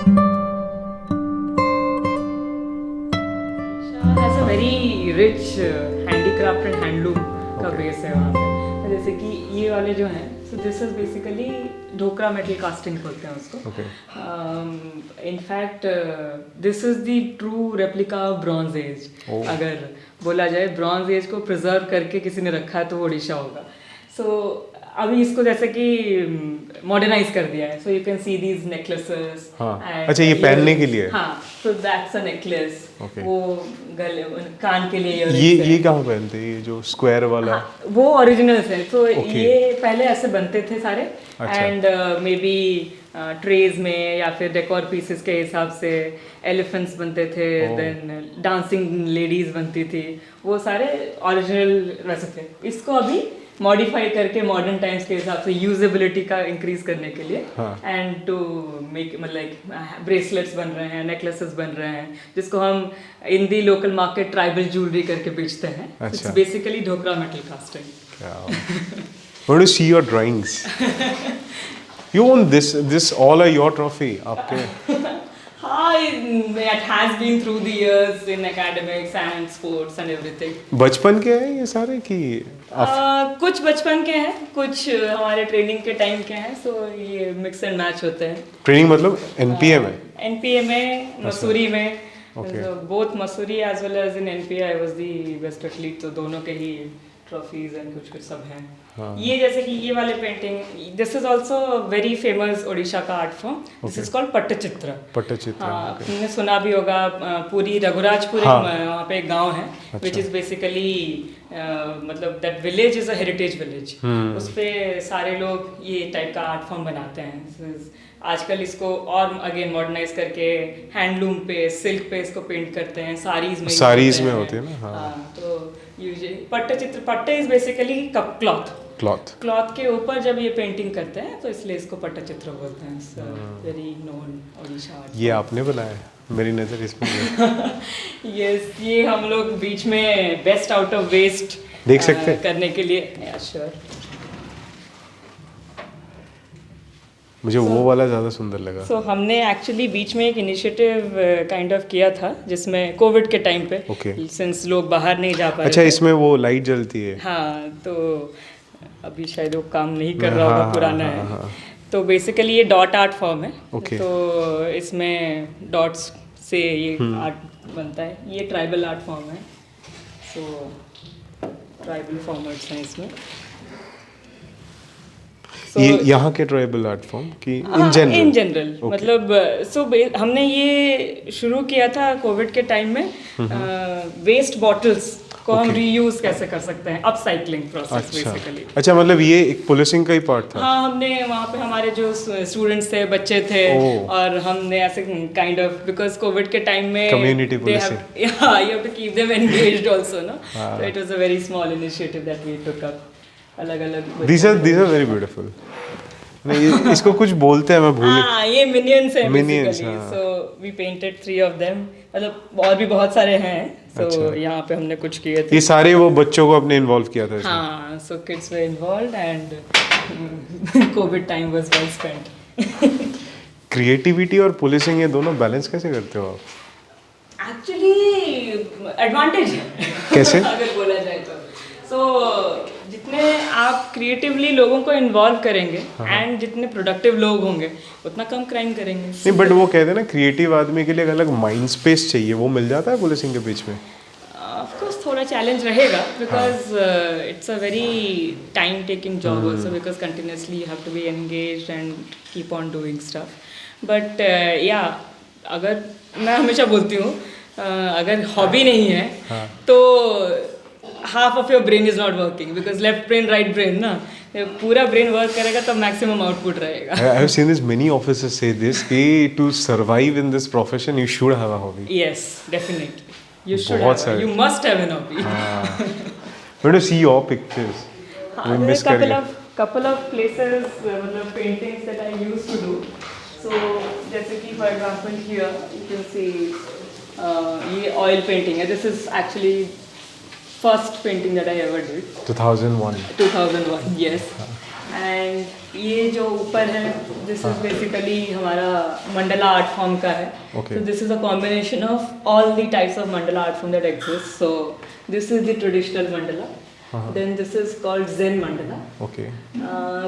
has a very rich handicraft and handloom का बेस है वहाँ पे। जैसे कि ये वाले जो हैं, so this is basically Dhokra metal casting बोलते हैं उसको। Okay. In fact, this is the true replica of Bronze Age. अगर बोला जाए ब्रॉन्ज एज को प्रिजर्व करके किसी ने रखा है तो वो ओडिशा होगा। सो अभी इसको जैसे कि मॉडर्नाइज कर दिया है, सो you can see these necklaces. हाँ, अच्छा ये पहनने के लिए? हाँ, so that's a necklace. Okay. वो गले कान के लिए ये कहाँ पहनते हैं, ये जो स्क्वायर वाला? हाँ, वो ओरिजिनल्स है। तो ये पहले ऐसे बनते थे सारे, एंड मे बी ट्रेज में या फिर डेकोर पीसेस के हिसाब से एलिफेंट्स बनते थे, देन डांसिंग लेडीज बनती थी, वो सारे ओरिजिनल वैसे थे। इसको अभी मॉडिफाई करके मॉडर्न टाइम्स के हिसाब से यूजेबिलिटी का इंक्रीज करने के लिए एंड टू मेक मतलब ब्रेसलेट्स बन रहे हैं, नेकलेसेस बन रहे हैं, जिसको हम in the local market tribal jewellery करके बेचते हैं। It's basically Dhokra metal casting. I want to see your drawings. You own this all are your trophy आपके? हाँ, it has been through the years in academics and sports and everything. बचपन के हैं ये सारे कि कुछ बचपन के हैं, कुछ हमारे ट्रेनिंग के टाइम के हैं, सो ये मिक्स एंड मैच होते हैं। ट्रेनिंग मतलब एनपीए में? एनपीए में, मसूरी में, both Mussoorie as well as in NPA I was the best athlete, तो दोनों के ही ट्रॉफीज एंड कुछ सब हैं। ये जैसे कि ये वाले painting, this is also very famous Odisha का art form, this is called Pattachitra. Pattachitra, आपने सुना भी होगा, पूरी रघुराजपुर वहाँ पे एक गांव है, विच इज बेसिकली मतलब that village is a heritage village. उस पे सारे लोग ये टाइप का आर्ट फॉर्म बनाते हैं। आजकल इसको और अगेन मॉडर्नाइज करके हैंडलूम पे, सिल्क पे इसको पेंट करते हैं, साड़ीज में होते हैं ना। हाँ, तो यूजुअली पट्टचित्र, पट्टे इज बेसिकली क्लॉथ के ऊपर जब ये पेंटिंग करते हैं तो इसलिए इसको पट्टचित्र बोलते हैं। Very known Odisha art. ये आपने बनाया है? मेरी नजर इसमें यस, ये हम लोग बीच में बेस्ट आउट ऑफ वेस्ट देख सकते हैं करने के लिए। श्योर। मुझे वो वाला ज़्यादा सुंदर लगा। सो हमने एक्चुअली बीच में एक इनिशिएटिव काइंड ऑफ किया था, जिसमें कोविड के टाइम पे, सिंस लोग बाहर नहीं जा पा रहे। अच्छा, इसमें वो लाइट जलती है? हाँ, तो अभी शायद वो काम नहीं कर रहा होगा, पुराना है। तो बेसिकली ये डॉट आर्ट फॉर्म है। तो इसमें डॉट्स से ये आर्ट बनता है। ये ट्राइबल आर्ट फॉर्म है, सो ट्राइबल फॉर्मेट्स हैं इसमें। ये यहाँ के ट्राइबल आर्ट फॉर्म की इन जनरल मतलब हमने ये शुरू किया था कोविड के टाइम में। वेस्ट बॉटल्स को हम रीयूज कैसे कर सकते हैं, अपसाइक्लिंग प्रोसेस बेसिकली। अच्छा, मतलब ये एक पुलिसिंग का ही पार्ट था? हाँ, हमने वहाँ पे हमारे जो स्टूडेंट्स थे, बच्चे थे, और हमने ऐसे काइंड ऑफ, बिकॉज कोविड के टाइम में community policing, you have to keep them engaged also, no? So it was a very small initiative that we took up. अलग-अलग these are वेरी ब्यूटीफुल। नहीं, इसको कुछ बोलते हैं, मैं भूल गया। हाँ, ये मिनियंस है basically. So we painted 3 of them, मतलब और भी बहुत सारे हैं। सो यहाँ पे हमने कुछ किए थे। ये सारे वो बच्चों को अपने इन्वॉल्व किया था इसमें? हाँ, so kids were involved and Covid time was well spent. Creativity और पुलिसिंग, ये दोनों बैलेंस कैसे करते हो आप? एक्चुअली एडवांटेज है। कैसे? अगर बोला जाए तो जितने आप क्रिएटिवली लोगों को इन्वॉल्व करेंगे एंड जितने प्रोडक्टिव लोग होंगे उतना कम क्राइम करेंगे। नहीं, बट वो कहते हैं ना, क्रिएटिव आदमी के लिए एक अलग माइंड स्पेस चाहिए, वो मिल जाता है पुलिसिंग के बीच में? ऑफ कोर्स थोड़ा चैलेंज रहेगा, because it's a very time taking job also, because continuously you have to be engaged and keep on doing stuff. But या अगर मैं हमेशा बोलती हूँ, अगर हॉबी नहीं है तो half of your brain is not working, because left brain right brain ना, पूरा ब्रेन वर्क करेगा तब मैक्सिमम आउटपुट रहेगा। I have seen this, many officers say this, कि to survive in this profession you should have a hobby. Yes, definitely. You should have. You must have an hobby. But to see your pictures, we miss couple of places, मतलब paintings that I used to do. So जैसे कि for example here you can see ये oil painting है. This is actually first painting that I ever did. 2001. 2001, yes. And ये जो ऊपर है दिस इज बेसिकली हमारा मंडला आर्ट फॉर्म का है. Okay. So this is a combination of all the types of mandala art form that exist. So this is the traditional mandala. Then this is called Zen mandala. Okay.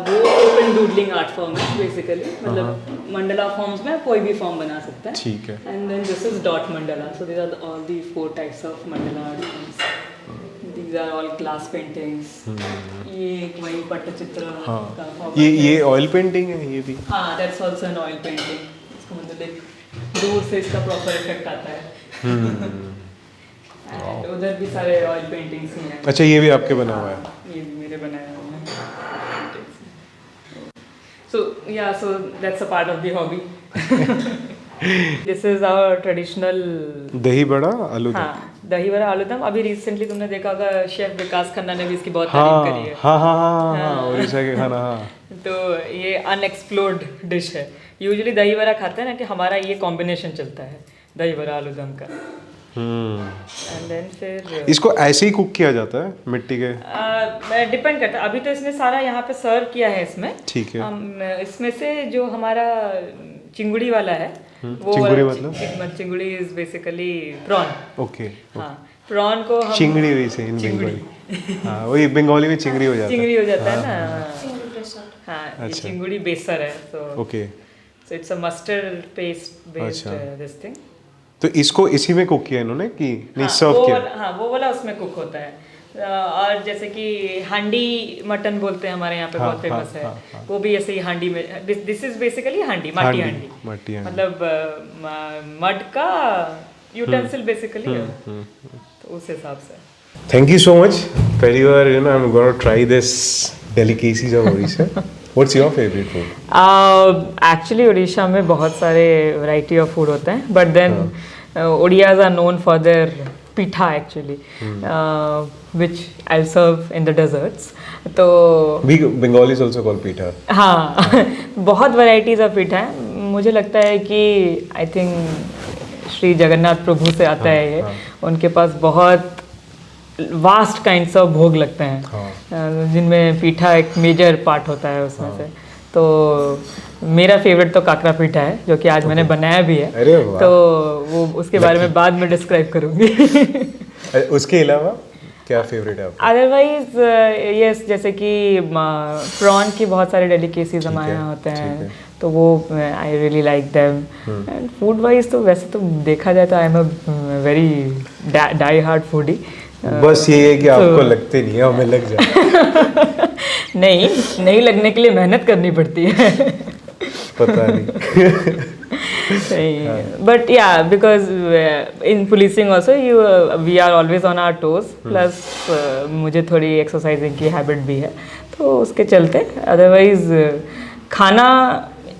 वो ओपन डूडलिंग आर्ट फॉर्म है बेसिकली, मतलब मंडला फॉर्म्स में कोई भी फॉर्म बना सकता है. ठीक है. And then this is dot mandala. So these are all the 4 types of mandala art forms. These are all glass paintings. ये एक वही पट्टचित्र का form ये ऑयल पेंटिंग है ये भी. हाँ, that's also an oil painting. इसको मतलब एक दूर से इसका प्रॉपर इफेक्ट आता है. And उधर भी सारे ऑयल पेंटिंग्स ही हैं. अच्छा, ये भी आपके बना हुआ है. ये भी मेरे बनाए हुए हैं. So that's a part of the hobby. This is our traditional दही बड़ा आलू दम. हाँ, दही बड़ा आलू दम. अभी रिसेंटली तुमने देखा होगा शेफ विकास खन्ना ने भी इसकी बहुत तारीफ करी है. हाँ, उड़ीसा के खाना. हाँ. तो ये अनएक्सप्लोर्ड डिश है. यूजुअली दही बड़ा खाते हैं ना, कि हमारा ये कॉम्बिनेशन चलता है दही बड़ा आलू दम का. एंड देन फिर इसको ऐसे ही कुक किया जाता है मिट्टी के. डिपेंड करता है. अभी तो इसने सारा यहाँ पे सर्व किया है इसमें. ठीक है. इसमें से जो हमारा चिंगुड़ी वाला है वो चिंगुड़ी मतलब चिंगुड़ी इज बेसिकली प्रॉन. ओके. हाँ, प्रॉन को हम चिंगड़ी हुई से इन बंगाली. हाँ, वही बंगाली में चिंगड़ी हो जाता है. चिंगड़ी हो जाता है ना. हाँ, ये चिंगुड़ी बेसर है. तो okay. So it's a mustard paste based this thing. तो इसको इसी में कुक किया इन्होंने कि नहीं सर्व किया? हाँ, वो वाला उसमें कुक होता है. और जैसे कि हांडी मटन बोलते हैं हमारे यहाँ पे, बहुत फेमस है. वो भी ऐसे ही हांडी में. दिस इज बेसिकली हांडी, माटी हांडी, मतलब मड का यूटेंसिल बेसिकली. तो उस हिसाब से. Thank you so much. पहली बार I am gonna try this delicacies of Odisha. What's your favorite food? Actually Orissa में बहुत सारे वैरायटी ऑफ फूड होते हैं, but then Odias are known for their pitha actually, which I'll serve in the desserts. तो Bengalis also call pitha. हाँ, बहुत वैरायटीज ऑफ पिठा है. मुझे लगता है कि आई थिंक श्री जगन्नाथ प्रभु से आता है ये. उनके पास बहुत वास्ट काइंड्स ऑफ भोग लगते हैं, जिनमें पीठा एक मेजर पार्ट होता है उसमें से. तो मेरा फेवरेट तो काकरा पीठा है, जो कि आज मैंने बनाया भी है. तो वो उसके बारे में बाद में डिस्क्राइब करूँगी. उसके अलावा क्या फेवरेट है आपका? अदरवाइज यस, जैसे कि प्रॉन की बहुत सारे डेलिकेसीज हमारे यहाँ होते हैं, तो वो I really like them. And food wise तो वैसे तो देखा जाए तो I am a very die hard foodie. बस ये है कि आपको लगते नहीं है, हमें लग जाता. नहीं लगने के लिए मेहनत करनी पड़ती है. पता नहीं. बट या because in policing also we are always on our toes. Plus मुझे थोड़ी एक्सरसाइजिंग की हैबिट भी है, तो उसके चलते. अदरवाइज खाना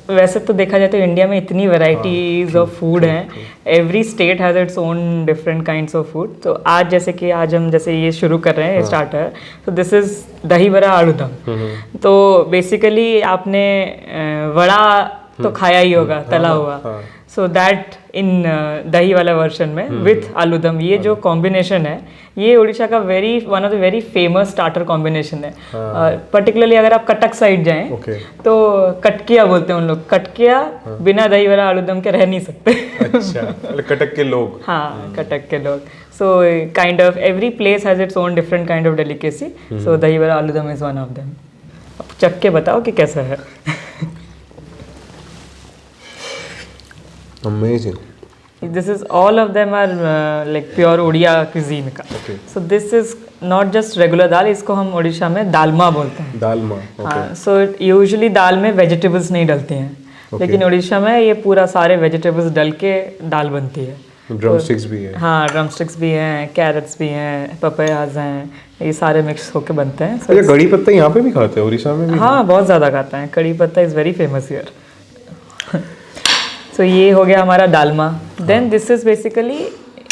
वैसे तो देखा जाए तो इंडिया में इतनी वैरायटीज ऑफ फूड हैं. Every state has its own different kinds of food. तो आज जैसे कि आज हम जैसे ये शुरू कर रहे हैं स्टार्टर, तो दिस इज दही बड़ा आलू दम. तो बेसिकली आपने वड़ा तो खाया ही होगा, तला हुआ. सो दैट इन दही वाला वर्जन में विथ आलू दम, ये जो कॉम्बिनेशन है, ये उड़ीसा का one of the very famous starter combination है. पर्टिकुलरली अगर आप कटक साइड जाएं, तो कटकिया बोलते हैं उन लोग. कटकिया बिना दही वाला आलू दम के रह नहीं सकते. अच्छा, कटक के लोग. हाँ, कटक के लोग. So kind of every place has its own different kind of delicacy. So दही वाला आलू them is one of them. अब चख के बताओ कि कैसा है. Amazing. This is all of them are like pure Odia cuisine का. Okay. So this is not just regular दाल, इसको हम उड़ीसा में दालमा बोलते हैं. दालमा. हाँ, so usually दाल में वेजिटेबल्स नहीं डलती हैं, लेकिन उड़ीसा में ये पूरा सारे वेजिटेबल्स डल के दाल बनती है. ड्रमस्टिक्स भी है. हाँ, ड्रमस्टिक्स भी हैं, कैरेट्स भी हैं, पपायाज हैं, ये सारे मिक्स होके बनते हैं. अच्छा, कड़ी पत्ता यहाँ पे भी खाते हैं उड़ीसा में भी? हाँ, बहुत ज़्यादा खाते हैं. Kadi patta is very famous here. So ये हो गया हमारा Dalma. Then this is basically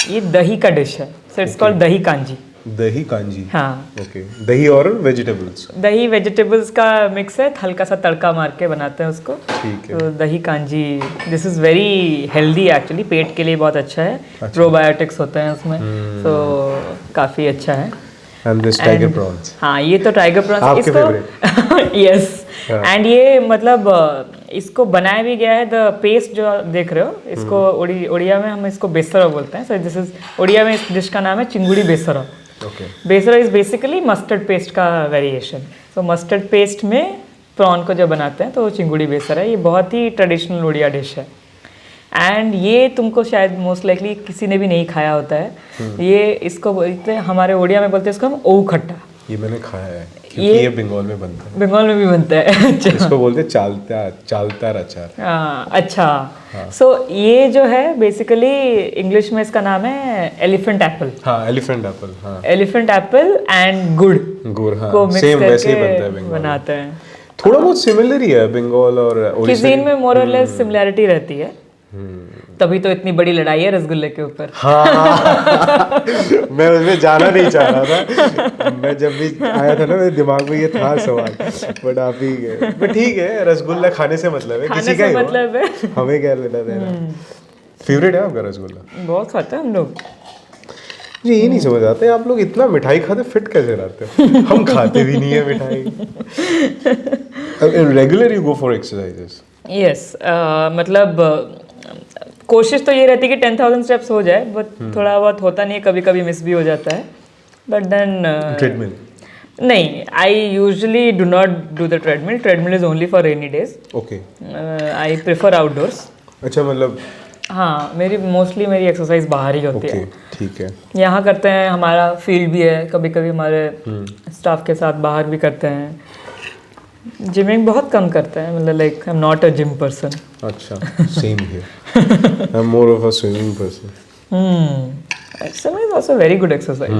ये दही का डिश है. सो इट्स कॉल्ड दही कांजी. दही कांजी. हाँ. ओके. दही और वेजिटेबल्स. दही वेजिटेबल्स का मिक्स है, हल्का सा तड़का मार के बनाते हैं उसको. ठीक है. तो dahi kanji, this is very healthy actually, पेट के लिए बहुत अच्छा है. प्रोबायोटिक्स होते हैं उसमें, तो काफ़ी अच्छा है. And this tiger prawns. हाँ, ये तो टाइगर प्रॉन्स. आपके फेवरेट? यस. एंड ये मतलब इसको बनाया भी गया है, द पेस्ट जो आप देख रहे हो इसको उड़िया में हम इसको बेसरा बोलते हैं। सो दिस इज उड़िया में इस डिश का नाम है chingudi besara. Besara is basically mustard paste का वेरिएशन। सो मस्टर्ड पेस्ट में प्रॉन को जो बनाते हैं तो वो चिंगुड़ी बेसरा है। ये बहुत ही ट्रेडिशनल उड़िया डिश है एंड ये तुमको शायद मोस्ट लाइकली किसी ने भी नहीं खाया होता है। ये इसको बोलते हैं, हमारे उड़िया में बोलते हैं इसको हम ओऊ खट्टा। ये मैंने खाया है क्योंकि ये बंगाल में बनता है। बंगाल में भी बनता है। अच्छा, इसको बोलते हैं चालतार अचार। अच्छा। सो ये जो है बेसिकली इंग्लिश में इसका नाम है एलिफेंट एप्पल। हाँ, एलिफेंट एप्पल। हाँ, एलिफेंट एप्पल एंड गुड़ हाँ, को मिक्स सेम वैसे ही बनता है करके बंगाल। बनाते हैं। थोड़ा बहुत सिमिलर ही है बंगाल और ओडिशा। किसीन में मोर और लेस सिमिलैरिटी रहती है। तभी तो इतनी बड़ी लड़ाई है रसगुल्ले के ऊपर। हाँ, मैं उसमें जाना नहीं चाह रहा था। मैं जब भी आया था ना मेरे दिमाग में ये था सवाल, बट आप ही गए। बट ठीक है, रसगुल्ला खाने से मतलब है, किसी का ही मतलब है, हमें क्या लेना देना। फेवरेट है आपका रसगुल्ला? बहुत खाते हैं हम लोग। जी, ये नहीं समझ आते आप लोग इतना मिठाई खाते फिट कैसे रहते हो? हम खाते भी नहीं है मिठाई। Regular you go for exercises? Yes, मतलब कोशिश तो ये रहती है कि 10,000 स्टेप्स हो जाए, बट थोड़ा बहुत होता नहीं है, कभी कभी मिस भी हो जाता है। But then treadmill? नहीं, I usually do not do the treadmill. Treadmill is only for rainy days. Okay. I prefer outdoors. अच्छा, मतलब हाँ, मेरी एक्सरसाइज बाहर ही होती है। ठीक है। यहाँ करते हैं, हमारा फील्ड भी है, कभी कभी हमारे स्टाफ के साथ बाहर भी करते हैं। जिमिंग बहुत कम करते हैं, मतलब like I am not a gym person. अच्छा, same here. I am more of a swimming person. Swimming is also very good exercise.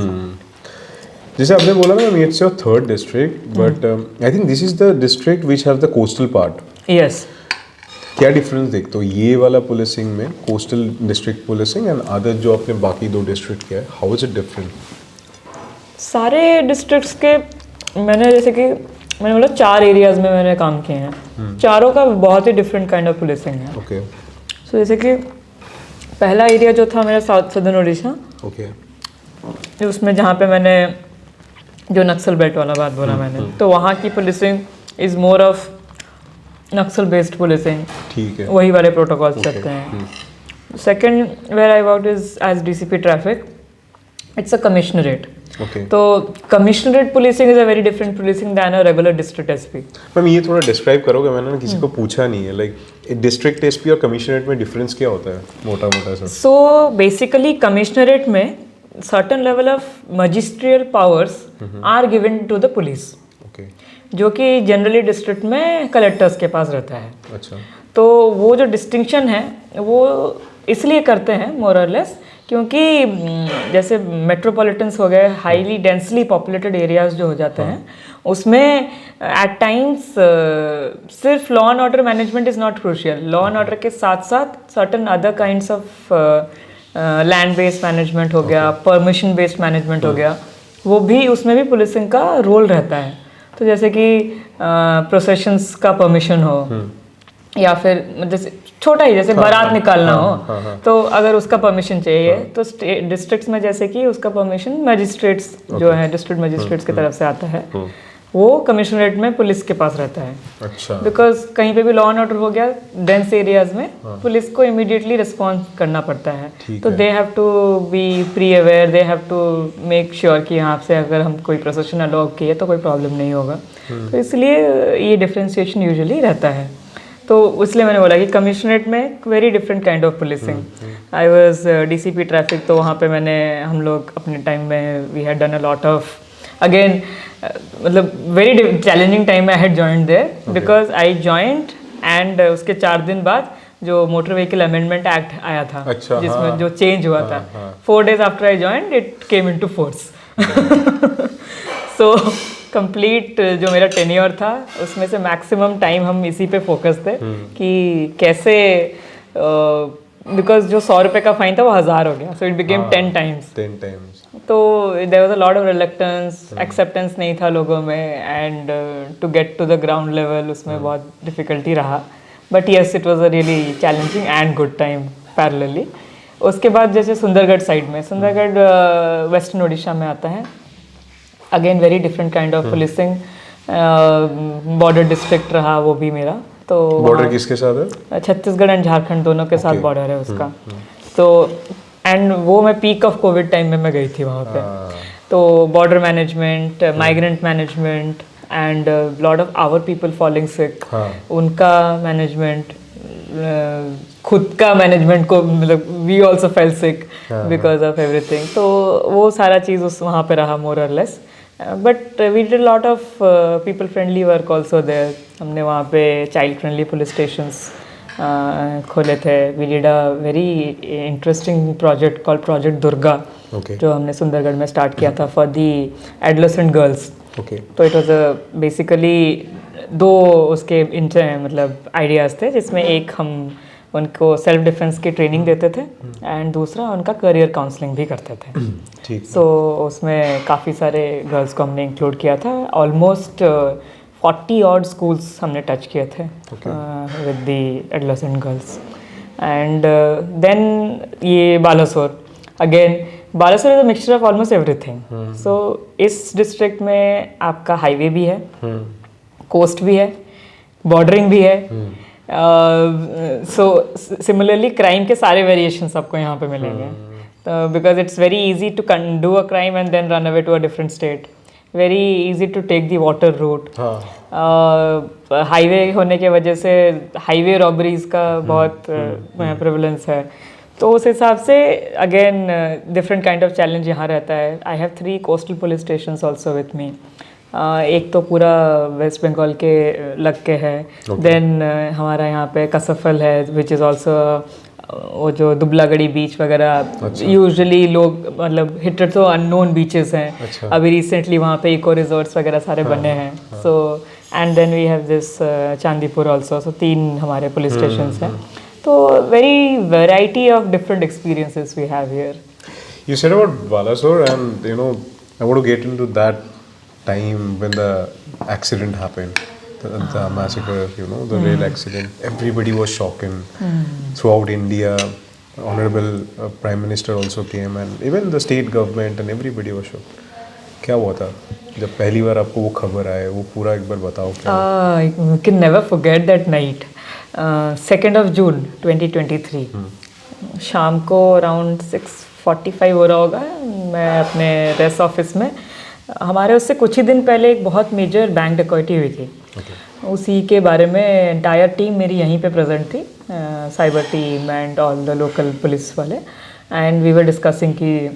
जैसे आपने बोला ना, it's your third district, but I think this is the district which have the coastal part. Yes. क्या डिफरेंस देखते हो ये वाला पुलिसिंग में, coastal district policing and other जो आपने बाकी दो डिस्ट्रिक्ट किया है, हाउ इज इट डिफरेंट? सारे डिस्ट्रिक्ट्स के मैंने, जैसे कि मैंने बोला 4 एरियाज में मैंने काम किए हैं। चारों का बहुत ही डिफरेंट काइंड ऑफ पुलिसिंग है। ओके। सो जैसे कि पहला एरिया जो था मेरा साउथ सदर्न उड़ीसा। ओके। उसमें जहाँ पे मैंने जो नक्सल बेल्ट वाला बात बोला मैंने, तो वहाँ की policing is more of Naxal based policing. ठीक है। वही वाले प्रोटोकॉल्स चलते हैं। Second where I worked is as DCP traffic. It's a commissionerate. Okay. तो commissionerate policing is a very different policing than a regular district SP. Ma'am, ये थोड़ा डिस्क्राइब करोगे? मैंने ना किसी को पूछा नहीं है, लाइक डिस्ट्रिक्ट एसपी और कमिश्नरेट में डिफरेंस क्या होता है, मोटा मोटा सा? सो बेसिकली कमिश्नरेट में certain level of magisterial powers are given to the police, जो कि जनरली डिस्ट्रिक्ट में कलेक्टर्स के पास रहता है। अच्छा। तो वो जो डिस्टिंक्शन है वो इसलिए करते हैं मोर और लेस, क्योंकि जैसे मेट्रोपॉलिटन्स हो गए, हाईली डेंसली पॉपुलेटेड एरियाज जो हो जाते हैं, उसमें एट टाइम्स सिर्फ law and order management is not crucial. Law and order के साथ साथ certain other kinds of land based management हो गया, परमिशन बेस्ड मैनेजमेंट हो गया, वो भी उसमें भी पुलिसिंग का रोल रहता है। तो जैसे कि प्रोसेशंस का परमिशन हो, या फिर जैसे छोटा ही जैसे बारात निकालना हो, तो अगर उसका परमिशन चाहिए तो डिस्ट्रिक्ट्स में जैसे कि उसका परमिशन मजिस्ट्रेट्स जो है, डिस्ट्रिक्ट मजिस्ट्रेट्स की तरफ से आता है, वो कमिश्नरेट में पुलिस के पास रहता है। अच्छा। बिकॉज कहीं पे भी लॉ एंड ऑर्डर हो गया डेंस एरियाज में, पुलिस को इमीडिएटली रिस्पॉन्स करना पड़ता है। तो they have to be pre aware, they have to make sure कि यहाँ से अगर हम कोई प्रोसेशन अलाउ किए तो कोई प्रॉब्लम नहीं होगा। तो इसलिए ये डिफ्रेंसिएशन यूजुअली रहता है। तो इसलिए मैंने बोला कि कमिश्नरेट में very different kind of policing. I was DCP traffic, तो वहाँ पे हम लोग अपने टाइम में we had done a lot of, again मतलब very challenging time I had joined there, because I joined and उसके 4 दिन बाद जो मोटर व्हीकल अमेंडमेंट एक्ट आया था, अच्छा, जिसमें जो चेंज हुआ था, 4 days after I joined it came into force. So complete जो मेरा टेन्योर था उसमें से मैक्सिमम टाइम हम इसी पे फोकस थे कि कैसे, बिकॉज जो 100 रुपये का फाइन था वो 1000 हो गया, सो इट बिकेम 10 times। तो there was a lot of reluctance, acceptance नहीं था लोगों में, and to get to the ground level उसमें बहुत डिफिकल्टी रहा। But yes, it was a really challenging and good time parallelly. उसके बाद जैसे सुंदरगढ़ साइड में, सुंदरगढ़ वेस्टर्न उड़ीसा में आता है, again very different kind of policing. Border district रहा वो भी मेरा। तो बॉर्डर किसके साथ है? छत्तीसगढ़ एंड झारखंड दोनों के साथ बॉर्डर है उसका। तो एंड वो मैं पीक ऑफ कोविड टाइम में मैं गई थी वहाँ पे। तो border management, migrant management and lot of our people falling sick, उनका मैनेजमेंट, खुद का मैनेजमेंट को मतलब we also fell sick because of everything. तो वो सारा चीज़ उस वहाँ पे रहा मोर और less. But we did lot of people friendly work also there. हमने वहाँ पे चाइल्ड फ्रेंडली पुलिस स्टेशंस खोले थे। We did a very interesting project called project Durga, जो हमने सुंदरगढ़ में स्टार्ट किया था फॉर दी एडोलेसेंट गर्ल्स। तो इट वाज बेसिकली दो उसके मतलब आइडियाज़ थे, जिसमें एक हम उनको सेल्फ डिफेंस की ट्रेनिंग देते थे एंड दूसरा उनका करियर काउंसलिंग भी करते थे। सो उसमें काफ़ी सारे गर्ल्स को हमने इंक्लूड किया था। ऑलमोस्ट 40 ऑड स्कूल्स हमने टच किए थे with the adolescent girls. And then ये Balasore, again Balasore is a mixture of almost everything. So इस डिस्ट्रिक्ट में आपका हाईवे भी है, कोस्ट भी है, बॉर्डरिंग भी है। सो सिमिलरली क्राइम के सारे वेरिएशंस आपको यहाँ पे मिलेंगे, because it's very easy to do a crime and then run away to a different state, very easy to take the water route. Highway होने की वजह से हाईवे रॉबरीज का बहुत प्रेवलेंस है। तो उस हिसाब से again different kind of challenge यहाँ रहता है। I have 3 coastal police stations also with me. एक तो पूरा वेस्ट बंगाल के लग के है। देन हमारा यहाँ पे कसफल है, विच इज़ ऑल्सो वो जो दुबलागढ़ी बीच वगैरह यूजुअली लोग मतलब हिटेड तो अननोन बीचेस हैं। अभी रिसेंटली वहाँ पे इको रिजॉर्ट्स वगैरह सारे बने हैं। So and then we have this Chandipur also. So 3 हमारे पुलिस स्टेशंस हैं। तो very variety of different experiences we have here. You said about Balasore, and you know, I want to get into that time when the accident happened, the massacre, you know, the rail accident. Everybody was shocked throughout India. Honorable Prime Minister also came, and even the state government and everybody was shocked. क्या हुआ था जब पहली बार आपको वो खबर आए? वो पूरा एक बार बताओ। You can never forget that night. 2nd of June 2023 शाम को अराउंड 6:45 हो रहा होगा। मैं अपने रेस ऑफिस में, हमारे उससे कुछ ही दिन पहले एक बहुत मेजर बैंक डकैती हुई थी। उसी के बारे में एंटायर टीम मेरी यहीं पे प्रेजेंट थी, cyber team and all the local police वाले। एंड वी वर डिस्कसिंग कि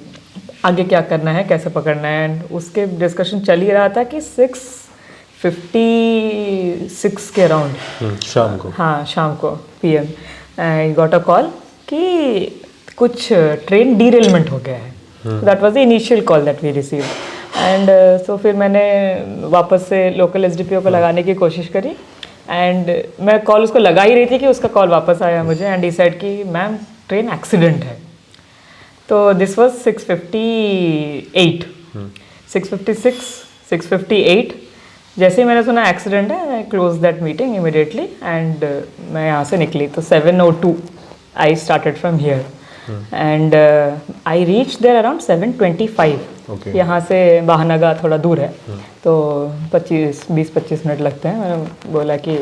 आगे क्या करना है, कैसे पकड़ना है। एंड उसके डिस्कशन चल ही रहा था कि 6:56 के अराउंड शाम को, हाँ शाम को PM I got a call कि कुछ ट्रेन डीरेलमेंट हो गया है। That was the initial call that we received. And so फिर मैंने वापस से लोकल SDPO को लगाने की कोशिश करी। एंड मैं कॉल उसको लगा ही रही थी कि उसका कॉल वापस आया मुझे एंड डिसाइड कि मैम ट्रेन एक्सीडेंट है। तो दिस वाज 6:58, 6:56, 6:58। जैसे ही मैंने सुना एक्सीडेंट है, I close that meeting immediately and मैं यहाँ से निकली। तो 7:02 I started from here and I reach there around 7:25। यहाँ से बाहनगा थोड़ा दूर है, तो 20-25 मिनट लगते हैं। मैंने बोला कि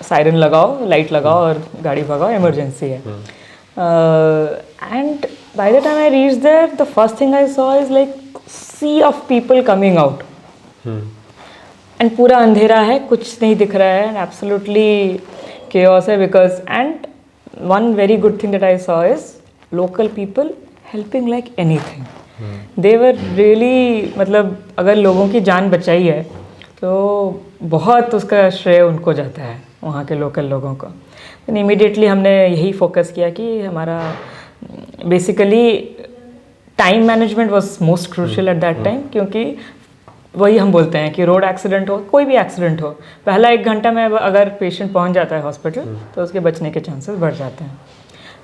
सायरन लगाओ, लाइट लगाओ और गाड़ी भगाओ, इमरजेंसी है। And by the time I reach there, the first thing I saw is like sea of people coming out and पूरा अंधेरा है, कुछ नहीं दिख रहा है, एब्सोल्युटली chaos है। Because and one very good thing that I saw is local people helping like anything. They were really, मतलब अगर लोगों की जान बचाई है तो बहुत उसका श्रेय उनको जाता है, वहाँ के लोकल लोगों को। तो इमीडिएटली हमने यही फोकस किया कि हमारा basically time management was most crucial eight that time, क्योंकि वही हम बोलते हैं कि रोड एक्सीडेंट हो, कोई भी एक्सीडेंट हो, पहला 1 घंटा में अगर पेशेंट पहुंच जाता है हॉस्पिटल तो उसके बचने के चांसेस बढ़ जाते हैं।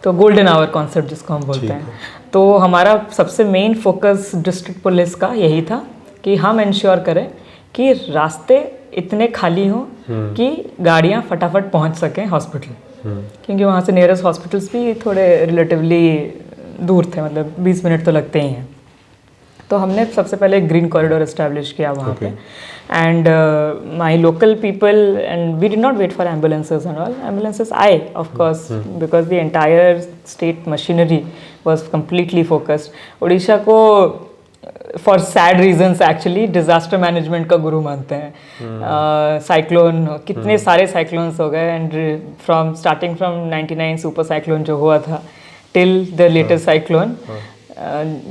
तो गोल्डन आवर कॉन्सेप्ट जिसको हम बोलते हैं। तो हमारा सबसे मेन फोकस डिस्ट्रिक्ट पुलिस का यही था कि हम इंश्योर करें कि रास्ते इतने खाली हों कि गाड़ियाँ फटाफट पहुँच सकें हॉस्पिटल, क्योंकि वहाँ से नियरेस्ट हॉस्पिटल्स भी थोड़े रिलेटिवली दूर थे, मतलब 20 मिनट तो लगते ही हैं। तो हमने सबसे पहले ग्रीन कॉरिडोर एस्टैब्लिश किया वहाँ पे and my local people and we did not wait for ambulances and all ambulances आए of course because the entire state machinery was completely focused. Orissa को for sad reasons actually disaster management का गुरु मानते हैं। साइक्लोन कितने सारे साइक्लोन्स हो गए and from starting from 99 super cyclone जो हुआ था टिल द लेटेस्ट साइक्लोन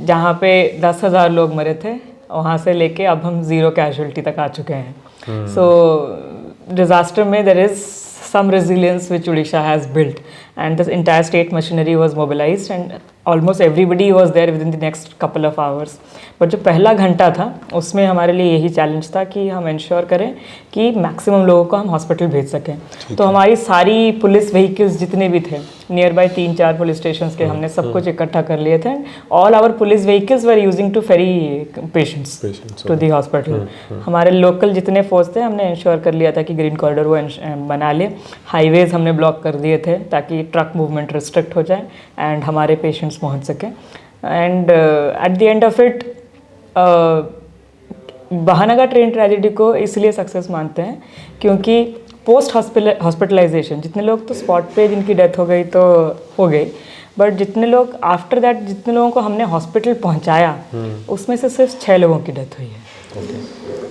जहाँ पे 10,000 लोग मरे थे, वहाँ से लेके अब हम 0 कैजुअलिटी तक आ चुके हैं। सो डिजास्टर में there is some resilience which Odisha has built and the entire state machinery was mobilized and almost everybody was there within the next couple of hours. But जो पहला घंटा था उसमें हमारे लिए यही चैलेंज था कि हम इंश्योर करें कि मैक्सिमम लोगों को हम हॉस्पिटल भेज सकें। तो हमारी सारी पुलिस व्हीकल्स जितने भी थे नियर बाय 3-4 पुलिस स्टेशन के हमने सब कुछ इकट्ठा कर लिए थे। All our police vehicles were using to ferry patients to the hospital. हमारे लोकल जितने फोर्स थे हमने इंश्योर कर लिया था कि ग्रीन कॉरिडोर वो बना ले। हाईवेज हमने ब्लॉक कर दिए थे ताकि ट्रक मूवमेंट रिस्ट्रिक्ट हो जाए एंड हमारे पेशेंट्स पहुंच सकें। And at the end of it Bahanagar train tragedy को इसलिए सक्सेस मानते हैं क्योंकि पोस्ट हॉस्पिटलाइजेशन जितने लोग तो स्पॉट पे जिनकी डेथ हो गई तो हो गई, बट जितने लोग आफ्टर दैट जितने लोगों को हमने हॉस्पिटल पहुंचाया उसमें से सिर्फ 6 लोगों की डेथ हुई है।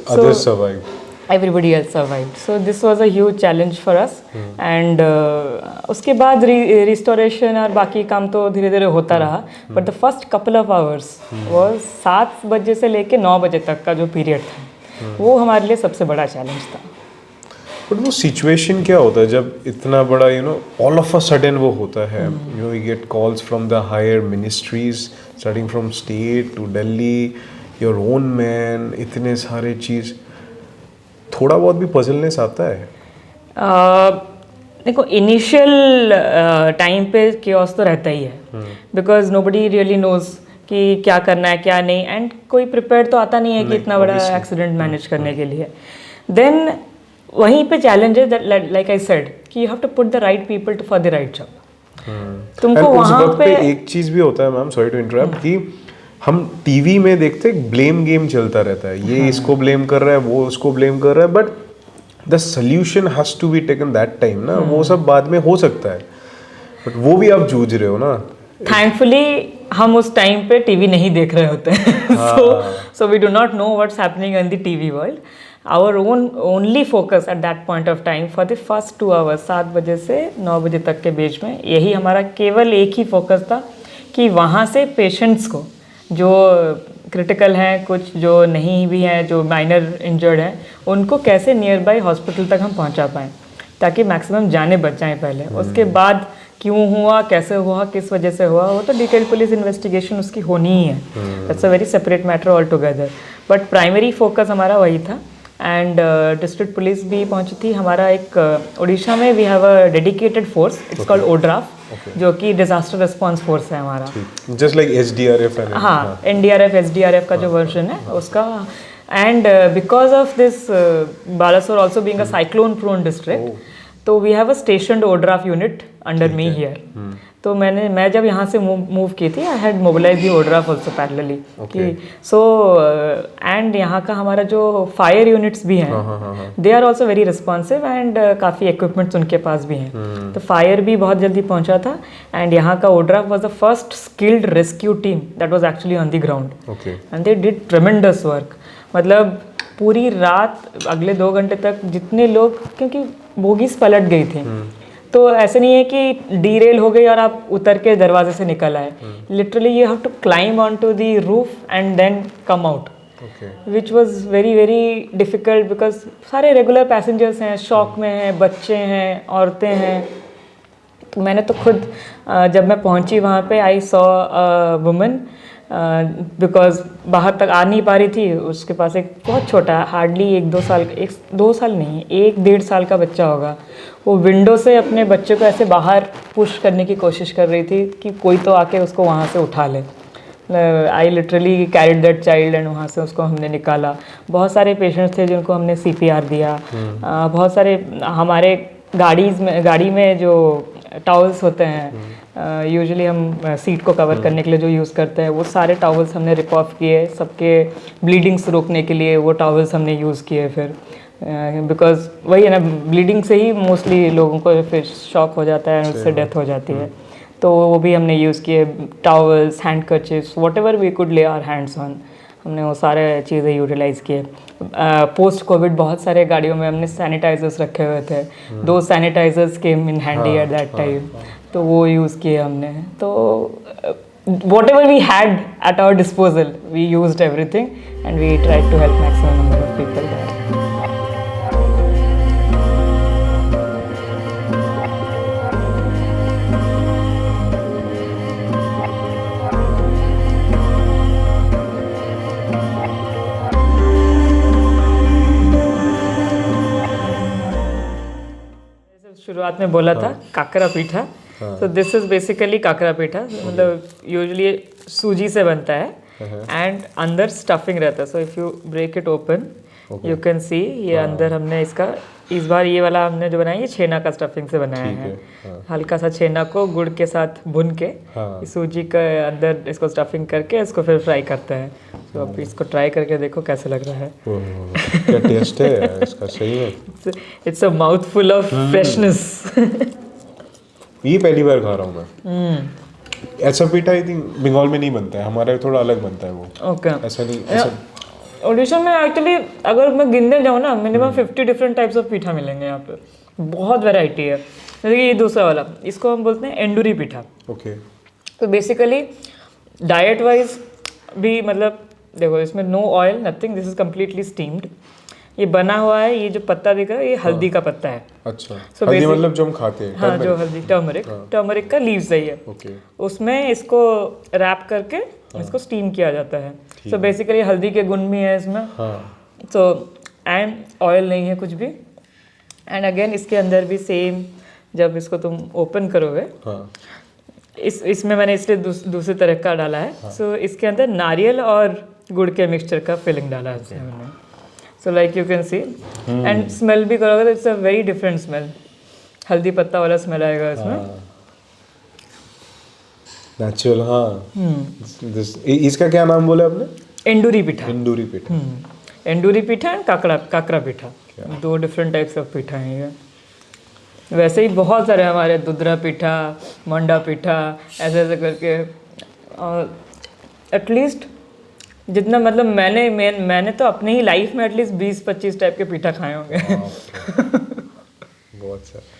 Others survived. Everybody else survived. So this was a huge challenge for us. And उसके बाद रिस्टोरेशन और बाकी काम तो धीरे धीरे होता रहा, but the first couple of hours was 7 बजे से लेके 9 बजे तक का जो पीरियड था वो हमारे लिए सबसे बड़ा चैलेंज था। बट वो सिचुएशन क्या होता है जब इतना बड़ा ऑल ऑफ अ सडन वो होता है, you get calls from the higher ministries starting from state to Delhi, your own man, इतने सारे चीज़, थोड़ा बहुत भी पजलनेस आता है? देखो इनिशियल टाइम पे केओस तो रहता ही है बिकॉज नोबडी रियली नोज कि क्या करना है क्या नहीं, एंड कोई प्रिपेयर तो आता नहीं है कि इतना बड़ा एक्सीडेंट मैनेज करने के लिए। देन वहीं पे चैलेंज है लाइक आई सेड कि you have to put the right people for the right job. तुमको वहाँ पे एक चीज़ भी होता है मैम, सॉरी टू इंटरप्ट, कि हम टीवी में देखते ब्लेम गेम चलता रहता है, ये इसको ब्लेम कर रहा है वो उसको ब्लेम कर रहा है, but the solution has to be taken that time ना। वो सब बाद में हो सकता है बट वो भी आप जूझ रहे हो ना। थैंकफुली हम उस टाइम पे टीवी नहीं देख रहे होते हैं so we do not know what's happening in the TV world. Our only focus at that point of time for the first 2 hours 7 बजे से 9 बजे तक के बीच में यही हमारा केवल एक ही फोकस था कि वहाँ से पेशेंट्स को जो क्रिटिकल हैं, कुछ जो नहीं भी हैं, जो माइनर इंजर्ड हैं, उनको कैसे नियर बाई हॉस्पिटल तक हम पहुँचा पाएँ ताकि मैक्सिमम जाने बच जाएँ पहले। उसके बाद क्यों हुआ, कैसे हुआ, किस वजह से हुआ, वो तो डिटेल पुलिस इन्वेस्टिगेशन उसकी होनी ही है, that's a very separate matter all together. But primary focus हमारा वही था एंड डिस्ट्रिक्ट पुलिस भी पहुंची थी। हमारा एक उड़ीसा में we have a dedicated force, it's called ODRAF, जो कि डिजास्टर रिस्पांस फोर्स है हमारा, जस्ट लाइक एसडीआरएफ। हाँ, एनडीआरएफ एसडीआरएफ का जो वर्जन है उसका। And because of this Balasore also being a cyclone prone district, तो we have a stationed ODRAF unit under me here. तो मैं जब यहाँ से मूव की थी, I had mobilise the ODRAF also parallelly. So and यहाँ का हमारा जो फायर यूनिट्स भी हैं, they are also very responsive and काफ़ी इक्विपमेंट्स उनके पास भी हैं। तो फायर भी बहुत जल्दी पहुँचा था एंड यहाँ का ODRAF was the first skilled rescue team that was actually on the ground and they did ट्रेमेंडस work. मतलब पूरी रात अगले 2 घंटे तक जितने लोग, क्योंकि बोगीज पलट गई थी, तो ऐसे नहीं है कि डीरेल हो गई और आप उतर के दरवाजे से निकल आए। Literally you have to climb on to the roof and then come out, which was very very difficult because सारे रेगुलर पैसेंजर्स हैं, शॉक में हैं, बच्चे हैं, औरतें हैं। तो मैंने तो खुद जब मैं पहुंची वहाँ पे, I saw a woman because बाहर तक आ नहीं पा रही थी, उसके पास एक बहुत छोटा, हार्डली 1-2 साल, 1-2 साल नहीं, 1-1.5 साल का बच्चा होगा। वो विंडो से अपने बच्चे को ऐसे बाहर पुश करने की कोशिश कर रही थी कि कोई तो आके उसको वहाँ से उठा ले। I literally carried that child and वहाँ से उसको हमने निकाला। बहुत सारे पेशेंट्स थे जिनको हमने CPR दिया। बहुत सारे हमारे गाड़ी में जो टॉवल्स होते हैं यूजुअली हम सीट को कवर करने के लिए जो यूज़ करते हैं वो सारे टॉवल्स हमने रिप ऑफ किए, सबके ब्लीडिंग्स रोकने के लिए वो टॉवल्स हमने यूज़ किए फिर, बिकॉज वही है ना, ब्लीडिंग से ही मोस्टली लोगों को फिर शॉक हो जाता है और उससे डेथ हो जाती है, तो वो भी हमने यूज़ किए, towels, handkerchiefs, whatever we could lay our hands on, हमने वो सारे चीज़ें यूटिलाइज़ किए। पोस्ट कोविड बहुत सारे गाड़ियों में हमने सैनिटाइजर्स रखे हुए थे, दो sanitizers came in handy at that time, तो वो यूज़ किए हमने। तो whatever we had at our disposal we used everything and we tried to help maximum number of people. शुरुआत में बोला था काकरा पीठा, तो दिस इज बेसिकली काकरा पीठा, मतलब यूजुअली सूजी से बनता है एंड अंदर स्टफिंग रहता है। So if you break it open you can see ये अंदर हमने इसका, इस बार ये वाला हमने जो बनाया ये छेना का स्टफिंग से बनाया है। हल्का सा छेना को गुड़ के साथ भुन के सूजी के अंदर इसको स्टफिंग करके इसको फिर फ्राई करते हैं। तो आप इसको ट्राई करके देखो कैसे लग रहा है। क्या टेस्ट है इसका, सही है। It's a mouthful of freshness. ये पहली बार खा रहा हूँ मैं। ऐसा पीठा आई थिंक बंगाल में नहीं बनता है, हमारे थोड़ा अलग बनता है वो। ओके, ऐसा नहीं, ऐसा ओडिशा में एक्चुअली अगर मैं गिनने जाऊँ ना मिनिमम 50 डिफरेंट टाइप्स ऑफ पीठा मिलेंगे यहाँ पे, बहुत वैरायटी है। जैसे कि ये दूसरा वाला, इसको हम बोलते हैं एंडूरी पीठा। ओके। तो बेसिकली डाइट वाइज भी, मतलब देखो इसमें no oil nothing, this is completely steamed. ये बना हुआ है, ये जो पत्ता दिख रहा है ये हल्दी का पत्ता है। अच्छा, So हल्दी basic- मतलब जो हम खाते हैं। हाँ, जो हल्दी, टर्मरिक का लीव्स है ये। ओके। उसमें इसको रैप करके इसको स्टीम किया जाता है। सो बेसिकली हल्दी के गुण भी है इसमें। सो एंड ऑयल नहीं है कुछ भी। एंड अगेन इसके अंदर भी सेम, जब इसको तुम ओपन करोगे, इसमें मैंने इसलिए दूसरे तरह का डाला है। सो इसके अंदर नारियल और गुड़ के मिक्सचर का फिलिंग डाला है हमने। So like you can C, and smell भी करोगे तो it's a very different smell, हल्दी पत्ता वाला स्मेल आएगा इसमें। नेचुरल। हाँ। इसका क्या नाम बोला आपने? एंडूरी पीठा। एंडूरी पीठा। एंडूरी पीठा एंड काकरा पीठा, दो डिफरेंट टाइप्स ऑफ पीठा हैं ये। वैसे ही बहुत सारे हमारे दुधरा पीठा, मंडा पीठा, ऐसे ऐसे करके, और एटलीस्ट जितना, मतलब मैंने तो अपने ही लाइफ में एटलीस्ट 20-25 टाइप के पीठा खाए होंगे। बहुत सारे।